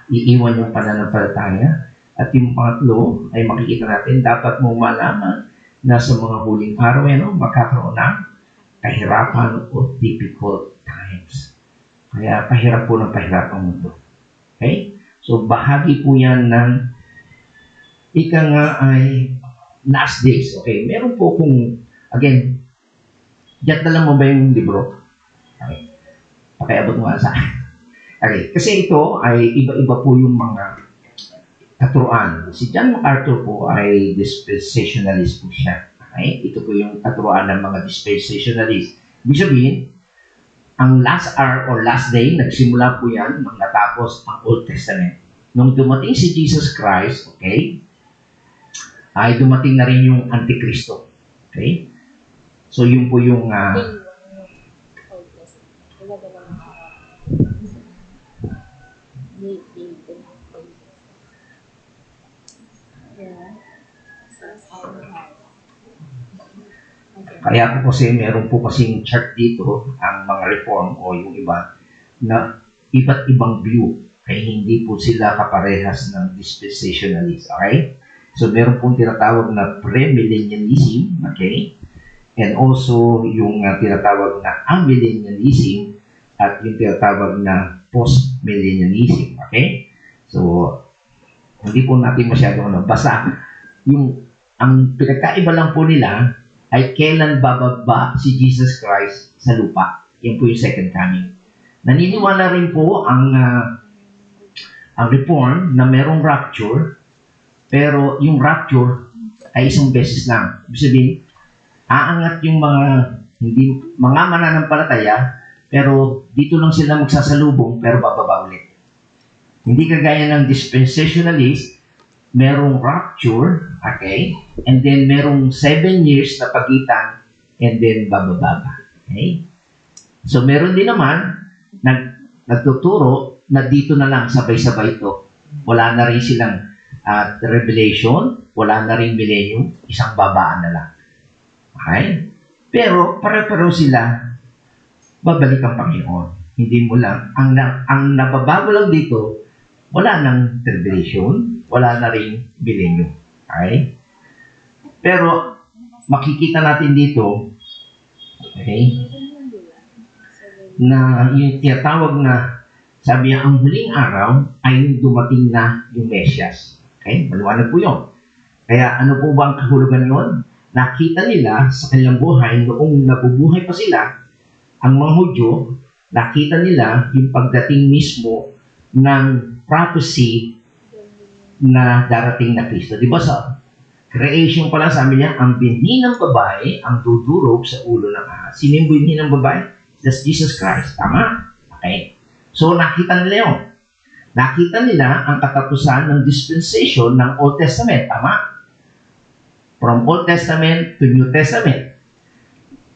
[SPEAKER 1] iiwan yung pananampalataya. At yung pangatlo ay makikita natin, dapat mong malaman na sa mga huling araw, magkakaroon ng kahirapan o difficult times. Kaya pahirap po ng pahirap ang mundo. Okay? So, bahagi po yan ng ika nga ay last days. Okay? Meron po kung, again, diyan na lang mo ba yung libro? Okay. Pakiabot mo sa akin. Okay. Kasi ito ay iba-iba po yung mga katuruan. Si John MacArthur po ay dispensationalist po siya. Okay? Ito po yung katuruan ng mga dispensationalist. Ibig sabihin, ang last hour or last day, nagsimula po yan nang natapos ang Old Testament. Nung dumating si Jesus Christ, okay, ay dumating na rin yung Antikristo. Okay? So, yun po yung kaya po kasi meron po kasing chart dito ang mga reform o yung iba na iba't ibang view kaya hindi po sila kaparehas ng dispensationalist. Okay? So meron pong tinatawag na pre-millennialism, okay? And also yung tinatawag na amillennialism at yung tinatawag na post-millennialism. Okay? So hindi po natin masyadong basta ang pinagkaiba lang po nila ay kailan bababa si Jesus Christ sa lupa. Yan po yung second coming. Naniniwala rin po ang reform na merong rapture, pero yung rapture ay isang beses lang. Ibig sabihin, aangat yung mga mananampalataya, pero dito lang sila magsasalubong, pero bababa ulit. Hindi kagaya ng dispensationalist, merong rapture, okay? And then merong 7 years na pagitan, and then bababa. Okay? So meron din naman nagtuturo na dito na lang sabay-sabay ito. Wala na rin silang revelation, wala na rin millennium, isang babaan na lang. Okay? Pero pare-pareho sila, babalik ang Panginoon. Hindi mo lang. Ang nababago lang dito, wala nang tribulation, wala na rin millennium. Okay? Pero, makikita natin dito, okay, na yung tinatawag na, sabi niya, ang huling araw ay yung dumating na yung Mesias. Okay? Maliwanag po yun. Kaya ano po ba ang kahulugan yun? Nakita nila sa kanilang buhay, noong nabubuhay pa sila, ang mga Hudyo nakita nila yung pagdating mismo ng prophecy na darating na Kristo. Di ba sa creation pa lang sabi niya, ang binhi ng babae ang dudurog sa ulo ng ahas. Sino yung binhi ng babae? That's Jesus Christ. Tama? Okay. So nakita nila yun. Nakita nila ang katapusan ng dispensation ng Old Testament. Tama? From Old Testament to New Testament.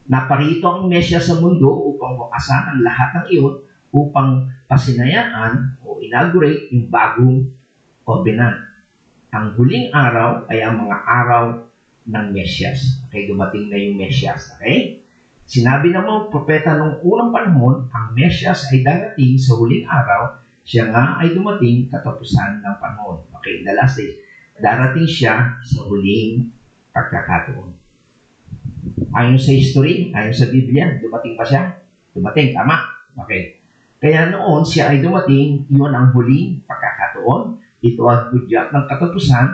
[SPEAKER 1] Naparito ang Mesya sa mundo upang wakasan ang lahat ng iyon upang pasinayaan o inaugurate yung bagong covenant. Ang huling araw ay ang mga araw ng Mesyas. Okay, dumating na yung Mesyas. Okay? Sinabi ng mga propeta noong unang panahon, ang Mesyas ay darating sa huling araw. Siya nga ay dumating katapusan ng panahon. Okay, the last day. Darating siya sa huling pagkakataon. Ayon sa history, ayon sa Biblia, dumating pa siya? Dumating, tama. Okay. Kaya noon siya ay dumating, iyon ang huling pagkakataon. Ito ang hudyat ng katapusan.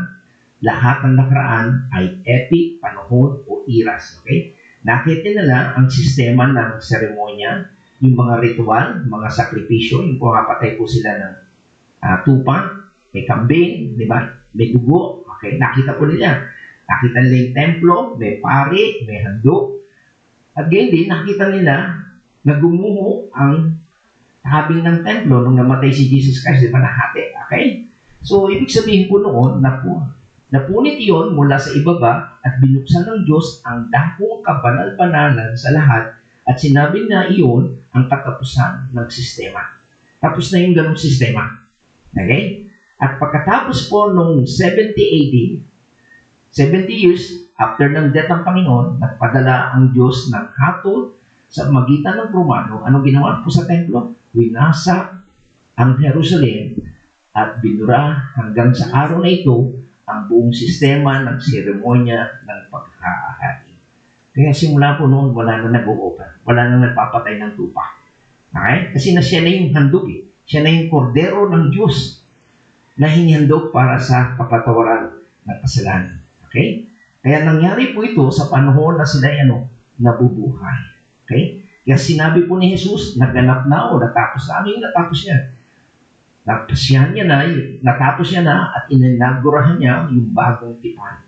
[SPEAKER 1] Lahat ng nakaraan ay epic, panahon o iras. Okay? Nakita nila ang sistema ng seremonya, yung mga ritual, mga sakripisyo, yung pumapatay po sila ng tupa, may kambing, di ba? May dugo. Okay? Nakita po nila. Nakita nila yung templo, may pari, may handog. At gayon din, nakita nila na gumuho ang habing ng templo nung namatay si Jesus Christ, di ba? Nahati. Okay? So, ibig sabihin po noon, napunit iyon mula sa ibaba at binuksan ng Diyos ang dakong kabanal-banalan sa lahat at sinabi na iyon ang katapusan ng sistema. Tapos na yung ganong sistema. Okay? At pagkatapos po nung 70 AD, 70 years after ng death ng Panginoon, nagpadala ang Diyos ng hatol sa magitan ng Romano. Anong ginawa po sa templo? Winasa ang Jerusalem at binura hanggang sa araw na ito ang buong sistema ng seremonya ng pagkakahari. Kaya simula po noon, wala na nag-o-open. Wala na nagpapatay ng tupa. Okay? Kasi na siya na yung handog eh. Siya na yung kordero ng Diyos na hinihandog para sa kapatawaran ng kasalanan. Okay? Kaya nangyari po ito sa panahon na sila nabubuhay. Okay? Kaya sinabi po ni Jesus, naganap na o natapos na. Ano yung natapos niya? Natapos niya na at ininaugurahan niya yung bagong tipan.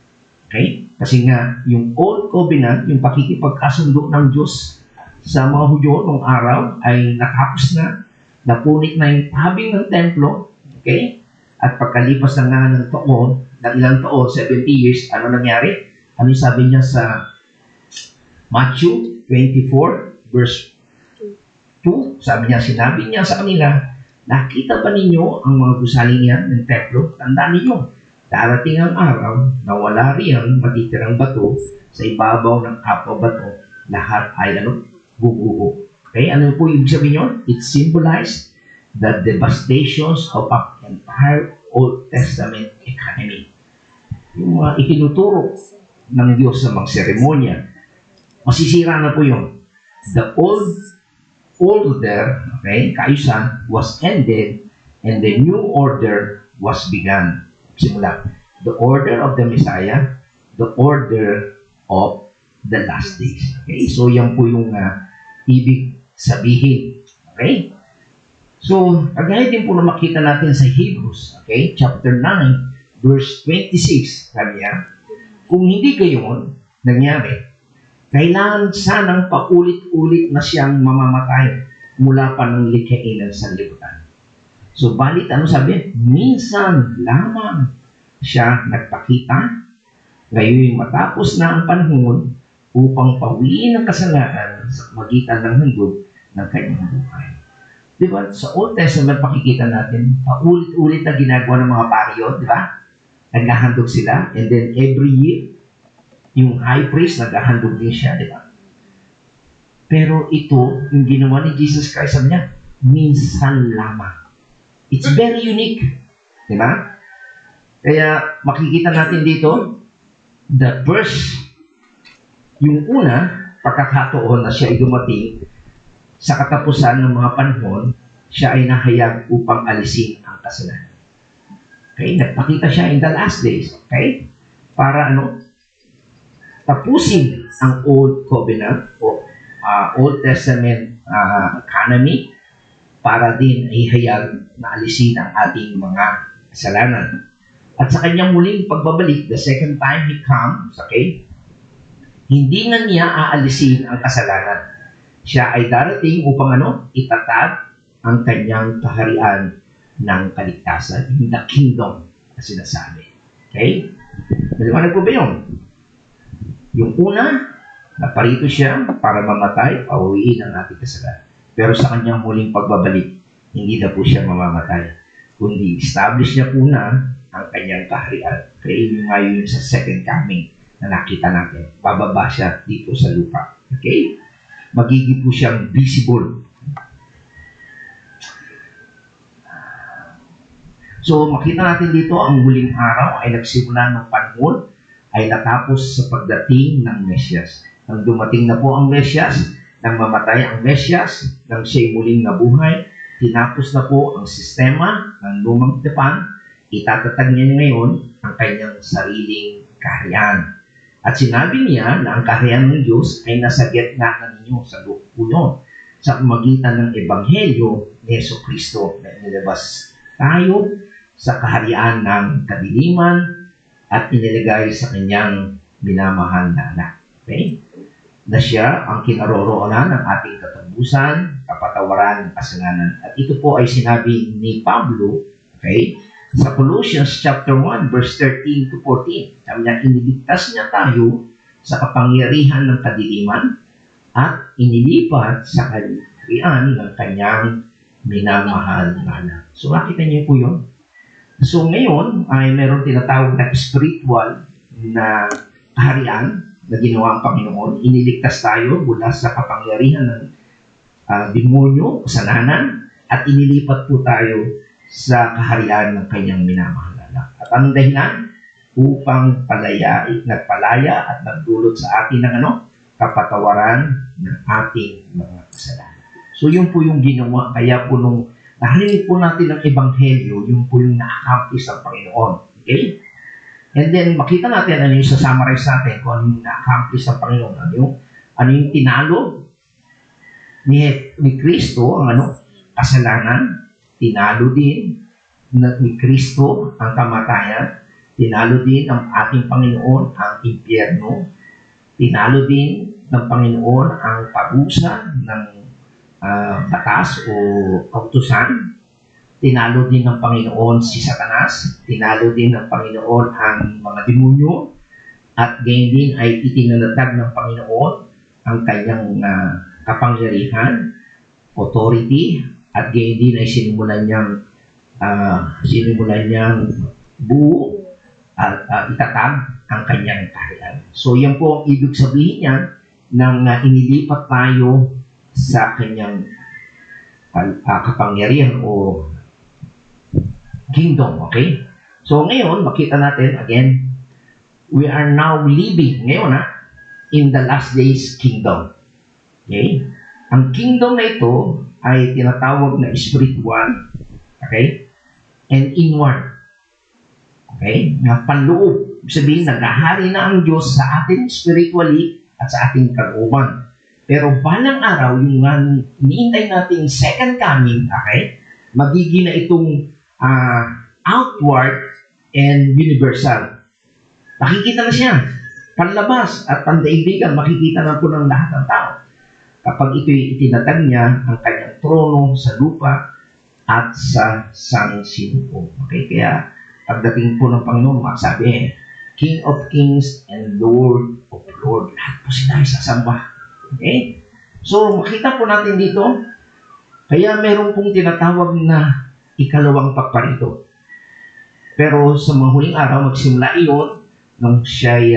[SPEAKER 1] Okay? Kasi nga, yung Old Covenant, yung pakikipagkasundo ng Diyos sa mga Hudyo noong araw ay natapos na, napunit na yung tabing ng templo. Okay? At pagkalipas na nga ng taon, ng ilang taon, 70 years, ano nangyari? Ano sabi niya sa Matthew 24, verse 2? Sinabi niya sa kanila, nakita ba ninyo ang mga gusali niya ng templo? Tandaan ninyo, darating ang araw na wala riyang matitirang bato sa ibabaw ng kapwa bato. Lahat ay bubuho. Okay? Ano po ibig sabihin yun? It symbolized the devastations of an entire Old Testament economy. Yung mga itinuturo ng Diyos sa mga seremonya, masisira na po yun. The old order, okay, kaayusan, was ended and the new order was begun. Simula, the order of the Messiah, the order of the last days. Okay, so yan po yung ibig sabihin. Okay? So, kagaya din po na makita natin sa Hebrews, okay, chapter 9, verse 26, sabi niya, kung hindi gayon nangyari, kailangan sanang paulit-ulit na siyang mamamatay mula pa ng likhain ng sanlibutan. So, balit, ano sabi? Minsan lamang siya nagpakita, ngayon matapos na ang panahon upang pawiin ang kasalanan sa magitan ng handog ng kanyang buhay. Diba? Sa Old Testament, pakikita natin, paulit-ulit na ginagawa ng mga pariyo, di ba? Naghahandog sila, and then every year, yung high priest, naghahandog din siya, di ba? Pero ito, yung ginawa ni Jesus Christ, sabi niya, minsan lamang. It's very unique. Di ba? Kaya makikita natin dito, the first, yung una, pagkakataon na siya ay dumating sa katapusan ng mga panahon, siya ay nahayag upang alisin ang kasalanan. Okay? Nagpakita siya in the last days. Okay? Para tapusin ang Old Covenant o Old Testament economy para din ay hayag na alisin ang ating mga kasalanan. At sa kanyang muling pagbabalik, the second time He comes, okay, hindi na niya aalisin ang kasalanan. Siya ay darating upang itatag ang kanyang kaharian ng kaligtasan, yung the kingdom na sinasabi. Okay? Maliwanag po ba yun? Yung una, naparito siya para mamatay, pauwiin ang ating kasalanan. Pero sa kanyang muling pagbabalik, hindi na po siya mamamatay. Kundi establish niya po na ang kanyang kaharian. Kaya yun nga yun sa second coming na nakita natin. Bababa siya dito sa lupa. Okay? Magiging po siyang visible. So, makita natin dito, ang huling araw ay nagsimula ng panahon ay natapos sa pagdating ng Mesyas. Nang dumating na po ang Mesyas, nang mamatay ang Mesyas, nang siya'y muling nabuhay, tinapos na po ang sistema ng lumang tipan, itatatag niya ngayon ang kanyang sariling kaharian. At sinabi niya na ang kaharian ng Diyos ay nasa gitna na ninyo sa lupunon sa pamagitan ng Ebanghelyo ni Jesucristo na inilabas tayo sa kaharian ng kadiliman at inilagay sa kanyang minamahal na anak. Okay? Na siya ang kinaroroonan ng ating katambusan, kapatawaran ng kasalanan. At ito po ay sinabi ni Pablo, okay, sa Colossians chapter 1, verse 13 to 14. Sabi niya, iniligtas niya tayo sa kapangyarihan ng kadiliman at inilipat sa kaharian ng kanyang minamahal na anak. So, makita niyo po yun. So, ngayon ay meron tinatawag na spiritual na kaharian na ginawa ang Panginoon. Iniligtas tayo mula sa kapangyarihan ng demonyo, kasalanan, at inilipat po tayo sa kaharian ng kanyang minamahal na anak. At ang dahilan upang nagpalaya at nagdulot sa atin ng kapatawaran ng ating mga kasalanan. So yun po yung ginawa. Kaya po nung narinig po natin ang Ebanghelyo, yun po yung na-accomplish ng Panginoon. Okay? And then makita natin ano yung sasummarize natin kung ano yung na-accomplish ng Panginoon. Ano yung tinalo ni Kristo, ang kasalanan. Tinalo din ni Kristo ang kamatayan. Tinalo din ng ating Panginoon ang impyerno. Tinalo din ng Panginoon ang parusa ng batas o kautusan. Tinalo din ng Panginoon si Satanas. Tinalo din ng Panginoon ang mga demonyo. At gayon din ay itinanatag ng Panginoon ang kanyang kapangyarihan, authority, at gayon din ay sinimulan niyang buo at itatag ang kanyang kaharian. So yan po ang ibig sabihin niya nang inilipat tayo sa kanyang kapangyarihan o kingdom, okay? So ngayon, makita natin again, we are now living ngayon in the last days kingdom. Okay? Ang kingdom na ito ay tinatawag na spiritual, okay? And inward. Okay? Na panloob. Sabihin, naghahari na ang Diyos sa atin spiritually at sa ating kalooban. Pero balang araw, yung iniintay nating second coming, okay? Magiging na itong outward and universal. Makikita na siya. Panlabas at pandaigdigan, makikita na po ng lahat ng tao. Kapag ito'y itinatag niya ang kanyang trono sa lupa at sa sangsinuko. Okay? Kaya, pagdating po ng Panginoon, masabi, King of Kings and Lord of Lords. Lahat po sila ay sasamba. Okay? So, makita po natin dito, kaya meron pong tinatawag na ikalawang pagparito. Pero sa mga huling araw, magsimula iyon nung siya'y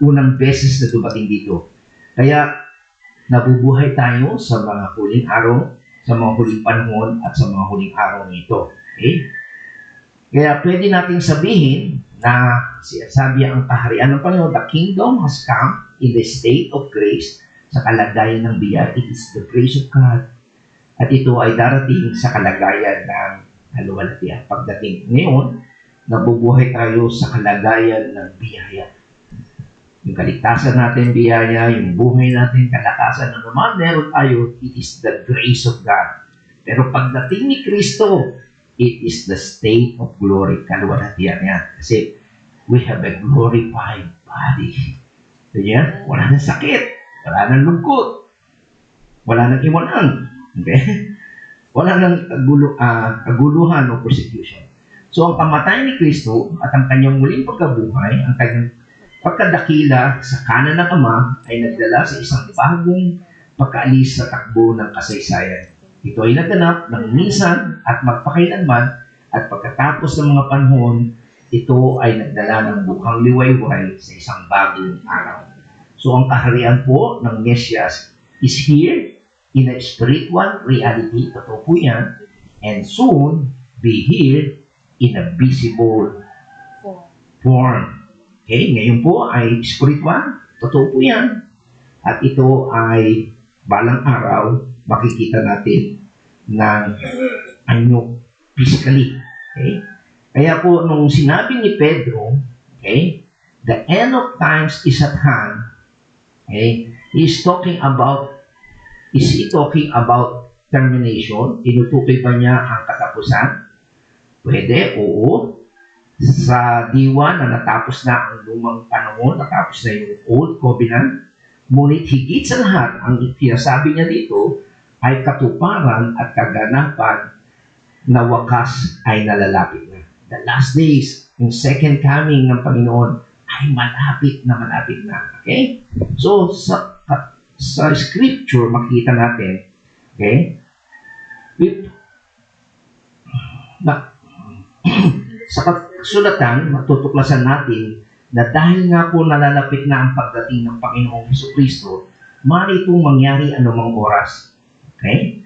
[SPEAKER 1] unang beses na dumating dito. Kaya, nabubuhay tayo sa mga huling araw, sa mga huling panahon, at sa mga huling araw nito. Okay? Kaya pwede nating sabihin na sabi ang kaharian ng Panginoon, the kingdom has come in the state of grace, sa kalagayan ng biyaya. It is the grace of God. At ito ay darating sa kalagayan ng kaluwalhatian. Pagdating ngayon, nabubuhay tayo sa kalagayan ng biyaya. Yung kaligtasan natin, biyaya, yung buhay natin, kalakasan na naman meron tayo, it is the grace of God. Pero pagdating ni Kristo, it is the state of glory. Kaluwalhatian yan. Kasi we have a glorified body. So yan, wala nang sakit, wala nang lungkot, wala nang iwanan. Okay? Wala nang kaguluhan o persecution. So ang pamatay ni Kristo at ang kanyang muling pagkabuhay, ang kanyang pagkadakila sa kanan ng Ama ay nagdala sa isang bagong pagkaalis sa takbo ng kasaysayan. Ito ay naganap ng minsan at magpakailanman at pagkatapos ng mga panahon, ito ay nagdala ng bukang liwayway sa isang bagong araw. So ang kaharian po ng Mesias is here in a spiritual reality, totoo po yan, and soon be here in a visible form. Okay, ngayon po ay spiritual, totoo po yan. At ito ay balang araw, makikita natin ng anyo physically. Okay? Kaya po, nung sinabi ni Pedro, okay, the end of times is at hand, okay, is he talking about termination? Tinutukoy ba niya ang katapusan? Pwede, oo. Sa diwa na natapos na ang lumang panahon, natapos na yung Old Covenant, ngunit higit sa lahat, ang sinasabi niya dito ay katuparan at kaganapan na wakas ay nalalapit na. The last days, yung second coming ng Panginoon ay malapit na. Okay? So, sa scripture, makikita natin, okay, sa kasulatan, matutuklasan natin na dahil nga po nalalapit na ang pagdating ng Panginoong Jesucristo, maaari itong mangyari anumang oras. Okay?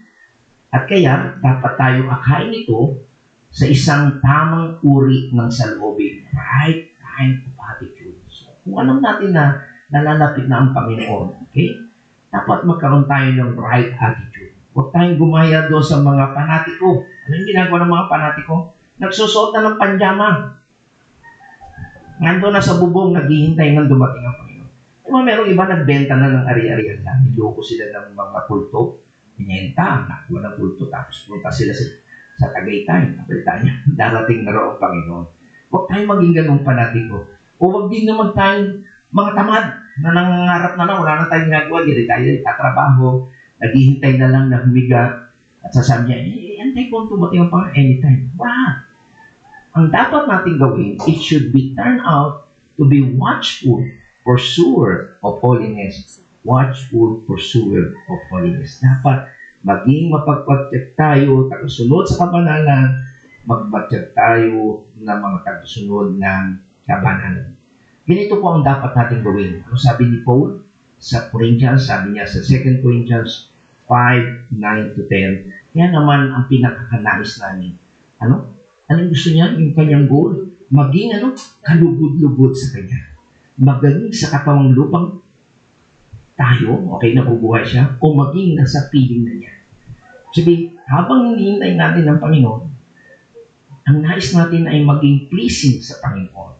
[SPEAKER 1] At kaya, dapat tayong akayin ito sa isang tamang uri ng saloobin. Right kind of attitude. So, kung alam natin na nalalapit na ang Panginoon, okay, dapat magkaroon tayo ng right attitude. Huwag tayong gumaya doon sa mga panatiko. Ano yung ginagawa ng mga panatiko? Nagsusuot na ng panjama. Nandun na sa bubong, naghihintay ng dumating ang Panginoon. Diba, merong iba nagbenta na ng ari-arian lang. Niloko sila ng mga kulto. Pinenta, nakuha ng kulto. Tapos punta sila sa Tagaytay. Napalitan niya, darating na raw ang Panginoon. Huwag tayong maging ganun panatiko. O huwag din naman tayong mga tamad na nangangarap na lang. Wala na tayong ginagawa. Hindi tayo tatrabaho. Naghihintay na lang na humiga. At sasabi niya, antay ko ang dumating ang Panginoon anytime. Wow! Ang dapat natin gawin, it should be turned out to be watchful pursuer of holiness. Watchful pursuer of holiness. Dapat maging mapagpatyak tayo, tagasunod sa kabanalan, magpatyak tayo ng mga tagasunod ng kabanalan. Ganito po ang dapat natin gawin. Ano sabi ni Paul sa Corinthians? Sabi niya sa 2 Corinthians 5:9-10. Yan naman ang pinakakanais namin. Ano? Anong gusto niya? Yung kanyang goal? Maging kalugod-lugod sa kanya. Magaling sa katawang lupang tayo, okay, nabubuhay siya, o maging nasa piling na niya. Sabi, habang hinihintay natin ng Panginoon, ang nais natin ay maging pleasing sa Panginoon.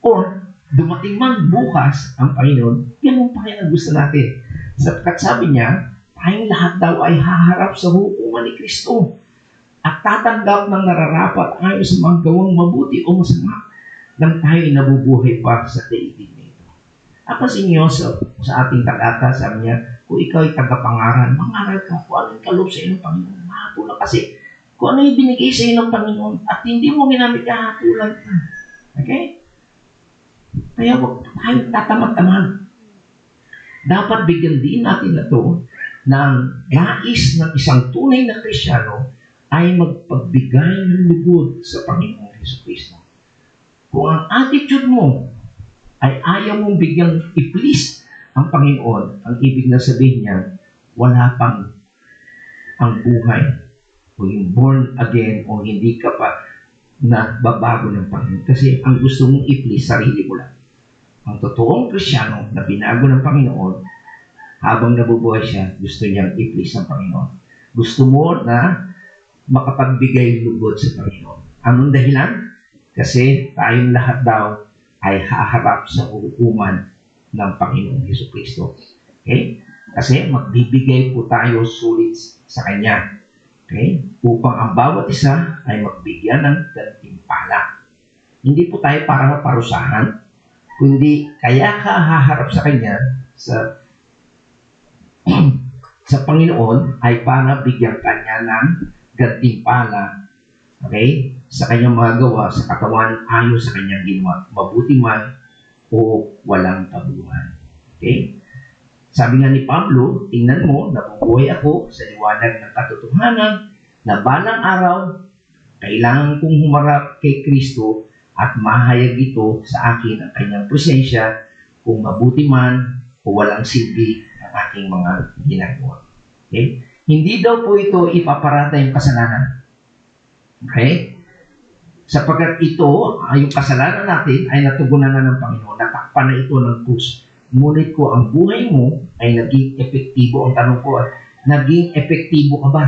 [SPEAKER 1] Or, dumating man bukas ang Panginoon, ganun pa rin ang gusto natin. Sapagkat sabi niya, tayong lahat daw ay haharap sa hukuman ni Kristo at tatanggap ng nararapat ayon sa mga gawang mabuti o masama nang tayo nabubuhay pa sa daigdig na ito. Apasin niyo sa ating talata, sabi niya, kung ikaw ay tagapangaral, mangaral ka kung ano yung kaloob sa inong Panginoon. Mahatulan kasi kung ano yung binigay sa inong Panginoon at hindi mo ginamit, hatulan ka. Okay? Kaya huwag tayong tatamad-tamad. Dapat bigyan din natin na ito ng nais ng isang tunay na Kristyano ay magpagbigay ng lugod sa Panginoong Jesucristo. Kung ang attitude mo ay ayaw mong bigyang i-please ang Panginoon, ang ibig na sabihin niya, wala pang ang buhay o yung born again o hindi ka pa na babago ng Panginoon. Kasi ang gusto mong i-please, sarili mo lang. Ang totoong Kristyano na binago ng Panginoon, habang nabubuhay siya, gusto niyang i-please ang Panginoon. Gusto mo na makapagbigay lugod sa Panginoon. Anong dahilan? Kasi tayong lahat daw ay haharap sa hukuman ng Panginoong Jesucristo. Okay? Kasi magbibigay po tayo sulit sa Kanya. Okay? Upang ang bawat isa ay magbigyan ng gantimpala. Hindi po tayo para parusahan, kundi kaya ka haharap sa Kanya, sa Panginoon, ay para bigyan Kanya ng gantimpala. Okay? Sa Kanyang mga gawa, sa katawan, ayon sa Kanyang ginawa, mabuti man o walang kabuuan. Okay? Sabi nga ni Pablo, tingnan mo, nabubuhay ako sa liwanag ng katotohanan na balang araw, kailangan kong humarap kay Kristo at mahayag ito sa akin ang Kanyang presensya kung mabuti man o walang silbi ang aking mga ginagawa. Okay? Hindi daw po ito ipaparata yung kasalanan. Okay? Sapagkat ito, yung kasalanan natin ay natugunan na ng Panginoon. Natakpan na ito ng krus. Ngunit ko ang buhay mo ay naging epektibo. Ang tanong ko, naging epektibo ka ba?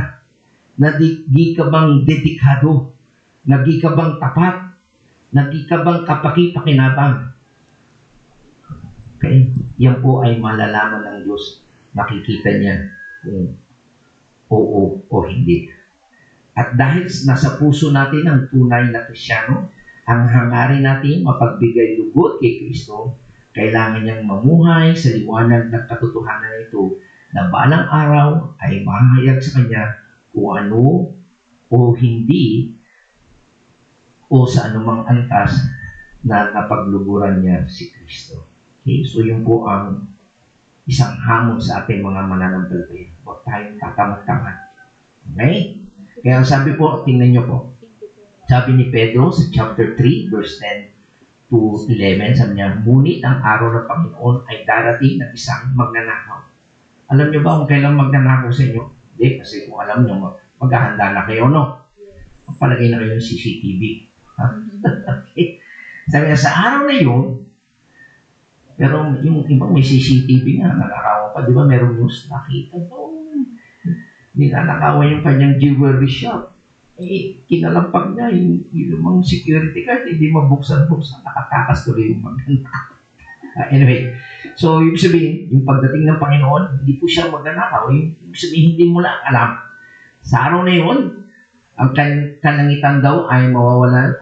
[SPEAKER 1] Naging ka bang dedikado? Naging ka bang tapat? Naging ka bang kapaki-pakinabang? Okay? Yan po ay malalaman ng Diyos. Makikita niya kung oo o hindi. At dahil nasa puso natin ang tunay na Kristyano, ang hangarin natin mapagbigay lugod kay Kristo, kailangan niyang mamuhay sa liwanag ng katotohanan ito na balang araw ay mahayag sa Kanya kung ano o hindi o sa anumang antas na napagluburan niya si Kristo. Okay? So yun po ang isang hamon sa ating mga mananampalataya. Huwag tayong tatamad-tamad. Okay? Kaya sabi po, tingnan niyo po. Sabi ni Pedro sa chapter 3, verse 10 to 11, sabi niya, ngunit ang araw ng Panginoon ay darating ng isang magnanakaw. Alam niyo ba kung kailan magnanakaw sa inyo? Hindi, kasi kung alam niyo, maghahanda na kayo, no? Magpalagay na kayo ng CCTV. Okay. Sabi niya, sa araw na yun, pero yung ibang may CCTV nga, nanakawan pa, di ba merong news nakita doon. Ninanakawan yung kanyang jewelry shop. Kinalampag niya, yung security guard, hindi mabuksan-buksan, nakatakas tuloy yung magnanakaw. Anyway, so ibig sabihin, yung pagdating ng Panginoon, hindi po siya magnanakaw. Ibig sabihin, hindi mo lang alam. Sa araw na yun, ang kalangitan daw ay mawawalan,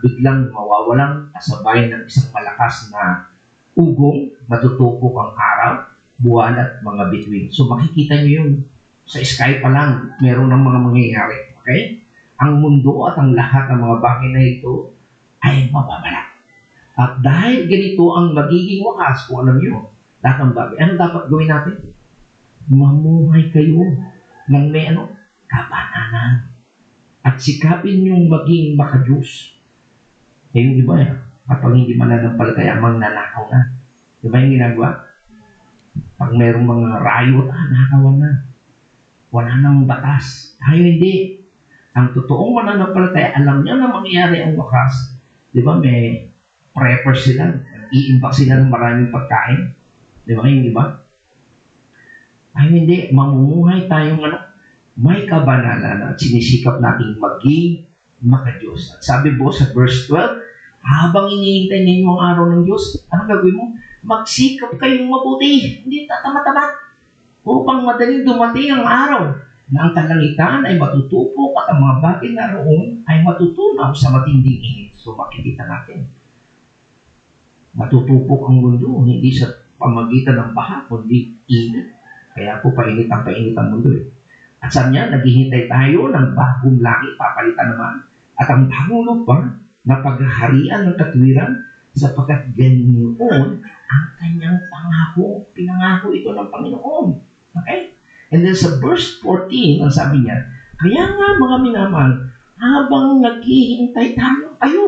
[SPEAKER 1] biglang mawawalan kasabay ng isang malakas na ugong, matutupok ang araw, buwan at mga bituin. So makikita niyo yun. Sa sky pa lang, meron ng mga mangyayari. Okay? Ang mundo at ang lahat ng mga bagay na ito ay mababala. At dahil ganito ang magiging wakas, kung alam niyo, lahat ng bagay, ano dapat gawin natin? Mamuhay kayo ng may kabananan. At sikapin niyong maging makajus. Yung iba, kapag hindi mananampalataya, magnanakaw na. Di ba yung ginagawa? Pag mayroong mga riot, nakawan na. Wala nang batas. Tayo hindi. Ang totoong mananampalataya, alam niya na mangyayari ang wakas. Di ba, may prepper sila. I-imbak sila ng maraming pagkain. Di ba, yung iba? Tayo hindi. Mamumuhay tayong may kabanalan at sinisikap nating maging makadiyos. At sabi po sa verse 12, habang iniintay ninyo ang araw ng Diyos, ano gagawin mo? Magsikap kayong mabuti. Hindi tatama-tamat. Upang madaling dumating ang araw na ang kalangitan ay matutupok at ang mga bagay na roon ay matutunaw sa matinding init. So makikita natin. Matutupok ang mundo, hindi sa pamagitan ng baha, kundi init. Kaya po painit ang mundo eh. At sabi niya, naghihintay tayo ng bagong langit, papalitan naman, at ang bagong lupa na paghaharian ng katwiran, sapagkat ganyan ang kanyang pangako. Pinangako ito ng Panginoon. Okay? And then sa verse 14, ang sabi niya, kaya nga mga minamahal, habang naghihintay tayo kayo,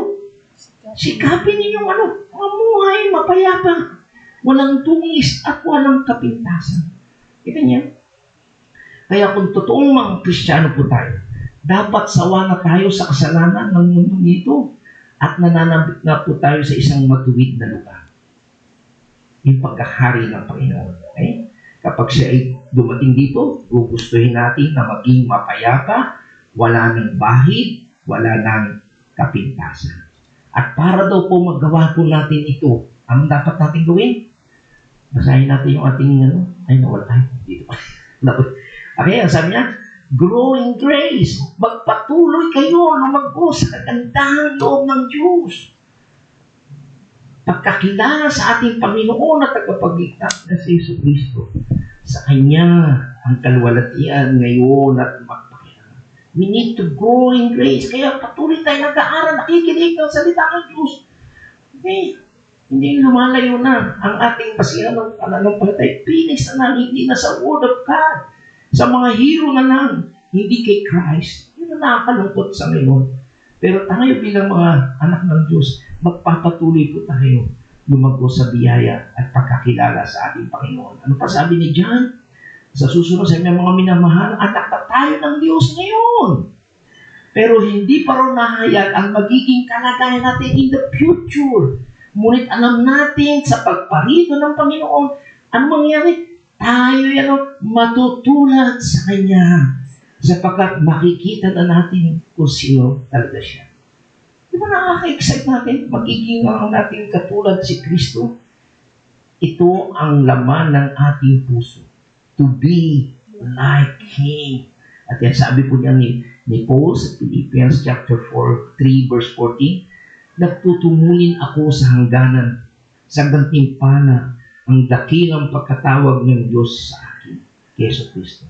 [SPEAKER 1] sikapin ninyong mamuhay mapayapa, walang tungis at walang kapintasan. Kita niya? Kaya kung totoong mga Kristiyano po tayo, dapat sawa na tayo sa kasalanan ng mundo nito at nananabik na po tayo sa isang matuwid na lugar. Yung pagkahari ng Panginoon. Okay? Kapag siya ay dumating dito, gugustuhin natin na maging mapayapa, wala ng bahid, wala ng kapintasan. At para daw po magawa po natin ito, ang dapat natin gawin? Basahin natin yung ating, ay, nawala tayo. Dito pa. Okay, ang sabi niya, grow in grace. Magpatuloy kayo lumago sa kagandahang loob ng Diyos. Pagkakilala sa ating Panginoon at tagapagligtas na si Yesu Cristo. Sa Kanya ang kalwalatian ngayon at magpakilala. We need to grow in grace. Kaya patuloy tayo nag-aaral, nakikinig ng salita ng Diyos. Okay. Hindi lumalayo na ang ating basihan ng pananampalatay. Pinis na lang, hindi na sa Word of God. Sa mga hero na lang, hindi kay Christ. Yun ang nakakalungkot sa ngayon. Pero tayo bilang mga anak ng Diyos, magpapatuloy po tayo lumago sa biyaya at pagkakilala sa ating Panginoon. Ano pa sabi ni John? Sa susunod sa mga minamahal, anak na tayo ng Diyos ngayon. Pero hindi pa rin nahayag ang magiging kalagayan natin in the future. Ngunit alam natin sa pagparito ng Panginoon, ang mangyari, tayo matutulad sa Kanya sapagkat makikita na natin kung sino talaga siya. Di ba nakaka-excite natin? Magiging natin katulad si Kristo. Ito ang laman ng ating puso. To be like Him. At yan sabi po niya ni Paul sa Philippians chapter 4, 3 verse 14, nagtutungulin ako sa hangganan, sa gantimpala, ang dakilang pagkatawag ng Diyos sa akin, Yesu Cristo.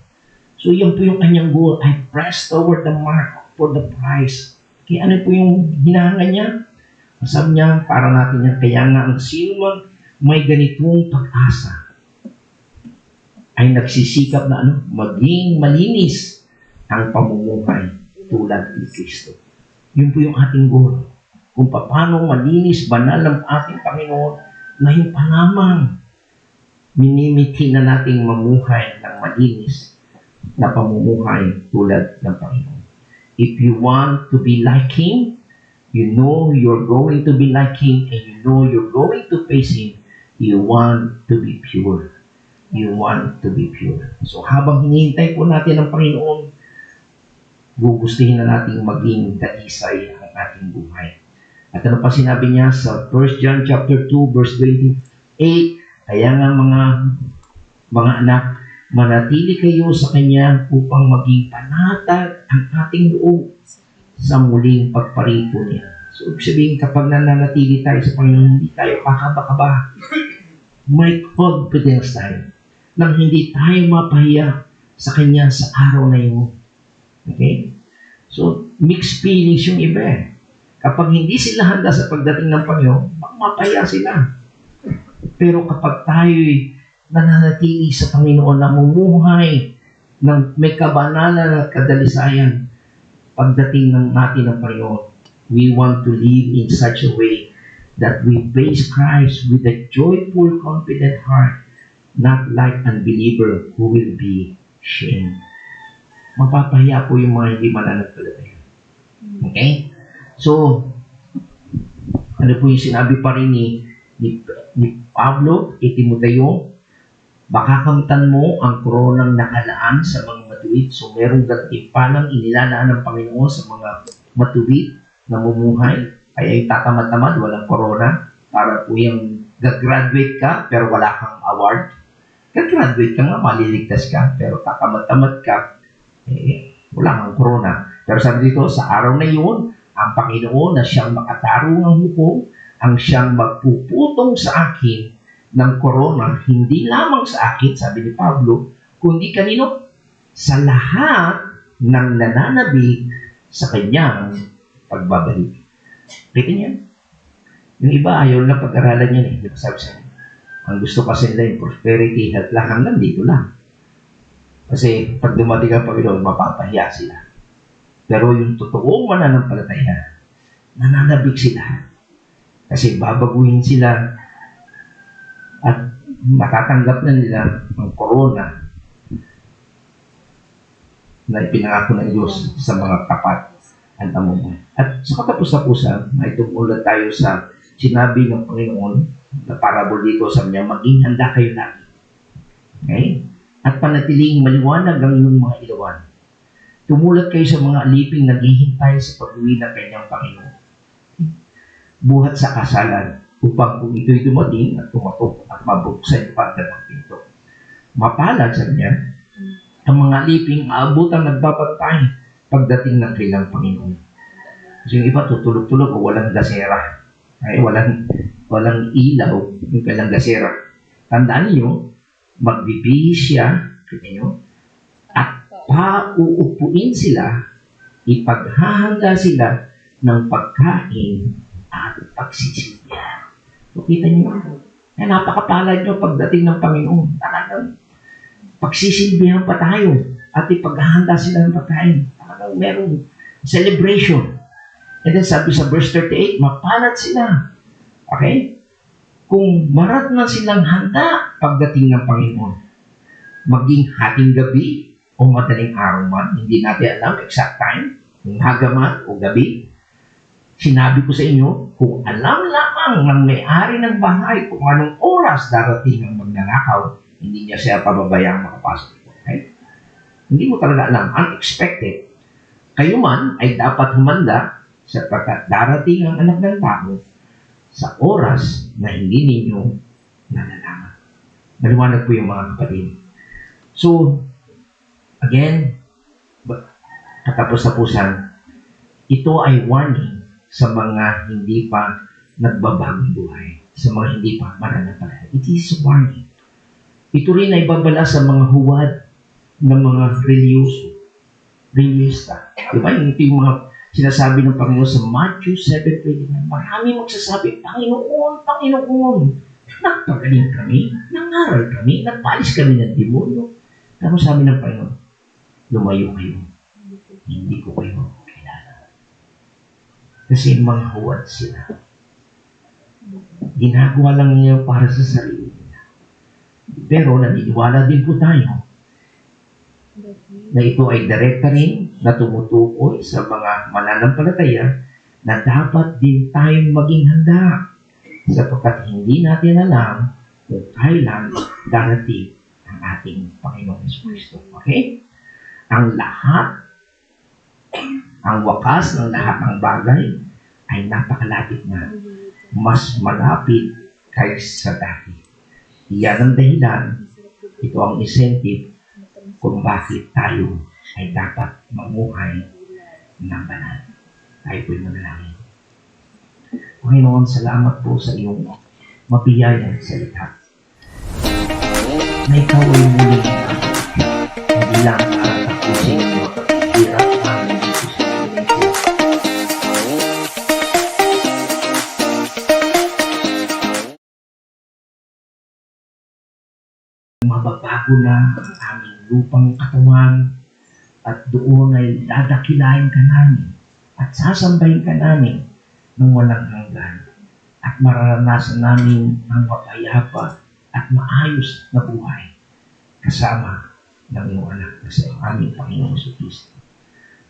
[SPEAKER 1] So yan po yung kanyang goal. I press toward the mark for the prize. Kaya ano po yung hinahanga niya? Sabi niya, para natin yan, kaya nga ang sino man may ganitong pag-asa ay nagsisikap na maging malinis ang pamumuhay tulad ni Kristo. Yun po yung ating goal. Kung paano malinis, banal ang ating Panginoon, ngayon pa lamang minimiti na nating mamuhay ng malinis na pamumuhay tulad ng Panginoon. If you want to be like Him, you know you're going to be like Him, and you know you're going to face Him, you want to be pure. You want to be pure. So habang hinihintay po natin ang Panginoon, gugustuhin na nating maging daisay ang ating buhay. At ano pa sinabi niya sa 1 John chapter 2 verse 28, kaya nga mga anak, manatili kayo sa Kanya upang maging panatag ang ating loob sa muling pagparito niya. So, ibig sabihin, kapag nananatili tayo sa Panginoon, hindi tayo kakaba-kaba. May confidence tayo nang hindi tayo mapahiya sa Kanya sa araw na yun. Okay? So, mixed feelings yung iba eh. Kapag hindi sila handa sa pagdating ng Panginoon, mapahiya sila. Pero kapag tayo'y nananatili sa Panginoon, namumuhay ng may kabanalan at kadalisayan, pagdating ng natin ng Panginoon, we want to live in such a way that we face Christ with a joyful, confident heart, not like unbeliever who will be shamed. Mapapahiya po yung mga hindi mananampalataya. Okay? So, ano po yung sinabi pa rin ni Pablo, kay Timoteo, baka kamtan mo ang koronang nakalaan sa mga matuwid. So, merong gantimpalang inilalaan ng Panginoon sa mga matuwid na mumuhay. Kaya yung tatamad-tamad, walang corona. Para po yung gagraduate ka, pero wala kang award. Gagraduate ka nga, maliligtas ka, pero tatamad-tamad ka, wala kang corona. Pero sabi dito, sa araw na yun, ang Panginoon na siyang makatarong ng hukom, ang siyang magpuputong sa akin ng corona, hindi lamang sa akin, sabi ni Pablo, kundi kanino? Sa lahat ng nananabig sa kanyang pagbabalik. Kita niya? Yung iba, ayaw na pag-aralan yan eh. Di ba sabi sa inyo? Ang gusto kasi nila yung prosperity, health lang, hanggang dito lang. Kasi pag dumating ang Panginoon, mapapahiya sila. Pero yung totoong mananampalataya, nananabig sila. Kasi babaguhin sila at matatanggap na nila ang corona na ipinangako ng Diyos sa mga tapat at namumuhay. At sa katapos-tapusan, may tumulat tayo sa sinabi ng Panginoon na parable dito sa niya, maging handa kayo lagi. Okay? At panatiling maliwanag ang inyong mga ilawan. Tumulat kayo sa mga aliping naghihintay sa pag-uwi ng kanyang Panginoon. Buhat sa kasalan, upang kung ito'y dumating at tumatok at mabuksan yung pagkat ng pinto. Mapalad sa niya, ang mga liping aabutang nagbabantay pagdating ng kailang Panginoon. Kasi yung iba tutulog-tulog o walang gasera. Ay, walang ilaw yung kailang gasera. Tandaan niyo, magbibihis siya, kita niyo, at pauupuin sila, ipaghahanda sila ng pagkain at pagsisilbihan. So, kita niyo, ay napakapalad niyo pagdating ng Panginoon. Talagang pagsisilbihan pa tayo at ipaghahanda sila ng pagkain. Talagang merong celebration. And then sabi sa verse 38, mapalad sila. Okay? Kung marat na silang handa pagdating ng Panginoon, maging hating gabi o madaling araw man, hindi natin alam exact time, kung haga man o gabi, sinabi ko sa inyo, kung alam lamang ng may-ari ng bahay kung anong oras darating ang magnanakaw, hindi niya siya pababayang makapasok. Okay? Hindi mo talaga alam, unexpected. Kayo man ay dapat humanda sapagkat darating ang anak ng tao sa oras na hindi ninyo nalalaman. Maliwanag po yung mga kapatid. So, again, katapos-tapusan, ito ay warning sa mga hindi pa nagbabagong buhay, sa mga hindi pa mananampalataya. It is warning. Ito rin ay babala sa mga huwad ng mga reliyista. Diba? Ito yung mga sinasabi ng Panginoon sa Matthew 7:29. Marami magsasabi, Panginoon, Panginoon, nagpagaling kami, nangaral kami, nagpalis kami ng demonyo. Pero sabi ng Panginoon, lumayo kayo. Hindi ko kayo kilala. Kasi mga huwad sila. Ginagawa lang niya para sa sarili nila. Pero naniniwala din po tayo na ito ay direkta rin na tumutukoy sa mga mananampalataya na dapat din tayong maging handa sapagkat hindi natin alam kung kailan darating ang ating Panginoon Jesucristo. Okay? Ang wakas ng lahat ng bagay ay napakalapit na. Mas malapit kaysa dati. Iyan ang dahilan. Ito ang incentive kung bakit tayo ay dapat mamuhay ng banal. Tayo po'y manalangin. Panginoon, salamat po sa iyong mapiyayang salita. Na ikaw ay muli hindi lang para tapusin ang mga hirap namin dito sa mundo. Mababago na ang aming lupang katawan at doon ay dadakilain ka namin at sasambahin ka namin ng walang hanggan at mararanasan namin ang mapayapa at maayos na buhay kasama ng iyong anak na sa aming Panginoon Jesucristo.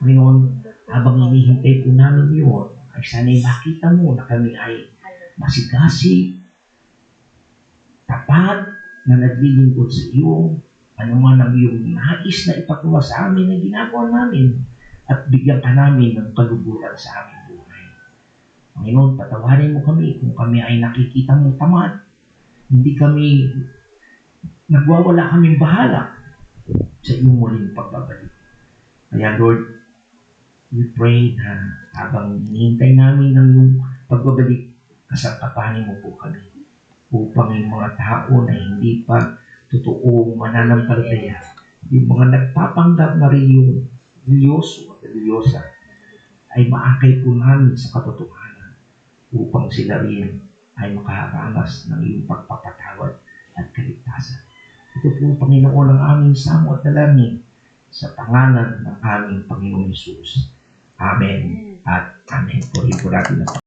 [SPEAKER 1] Panginoon, habang hinihintay po namin yun, ay sana'y makita mo na kami ay masigasig, tapat, na naglilingkod sa iyo, anuman ang iyong nais na ipagawa sa amin na ginagawa namin at bigyan ka namin ng kaluguran sa aming buhay. Panginoon, patawarin mo kami kung kami ay nakikita mong tamad. Hindi kami nagwawala kaming bahala sa iyong muling pagbabalik. Kaya Lord, we pray na habang hinihintay namin ng iyong pagbabalik, kasangkapanin mo po kami upang yung mga tao na hindi pa totoong mananampalataya, yung mga nagpapanggap na religyoso at religyosa, ay maakay po namin sa katotohanan upang sila rin ay makaranas ng iyong pagpapatawad at kaligtasan. Ito po, Panginoon, ang aming samo at dalangin sa pangalan ng aming Panginoong Hesus. Amen at Amen. Purihin po natin ang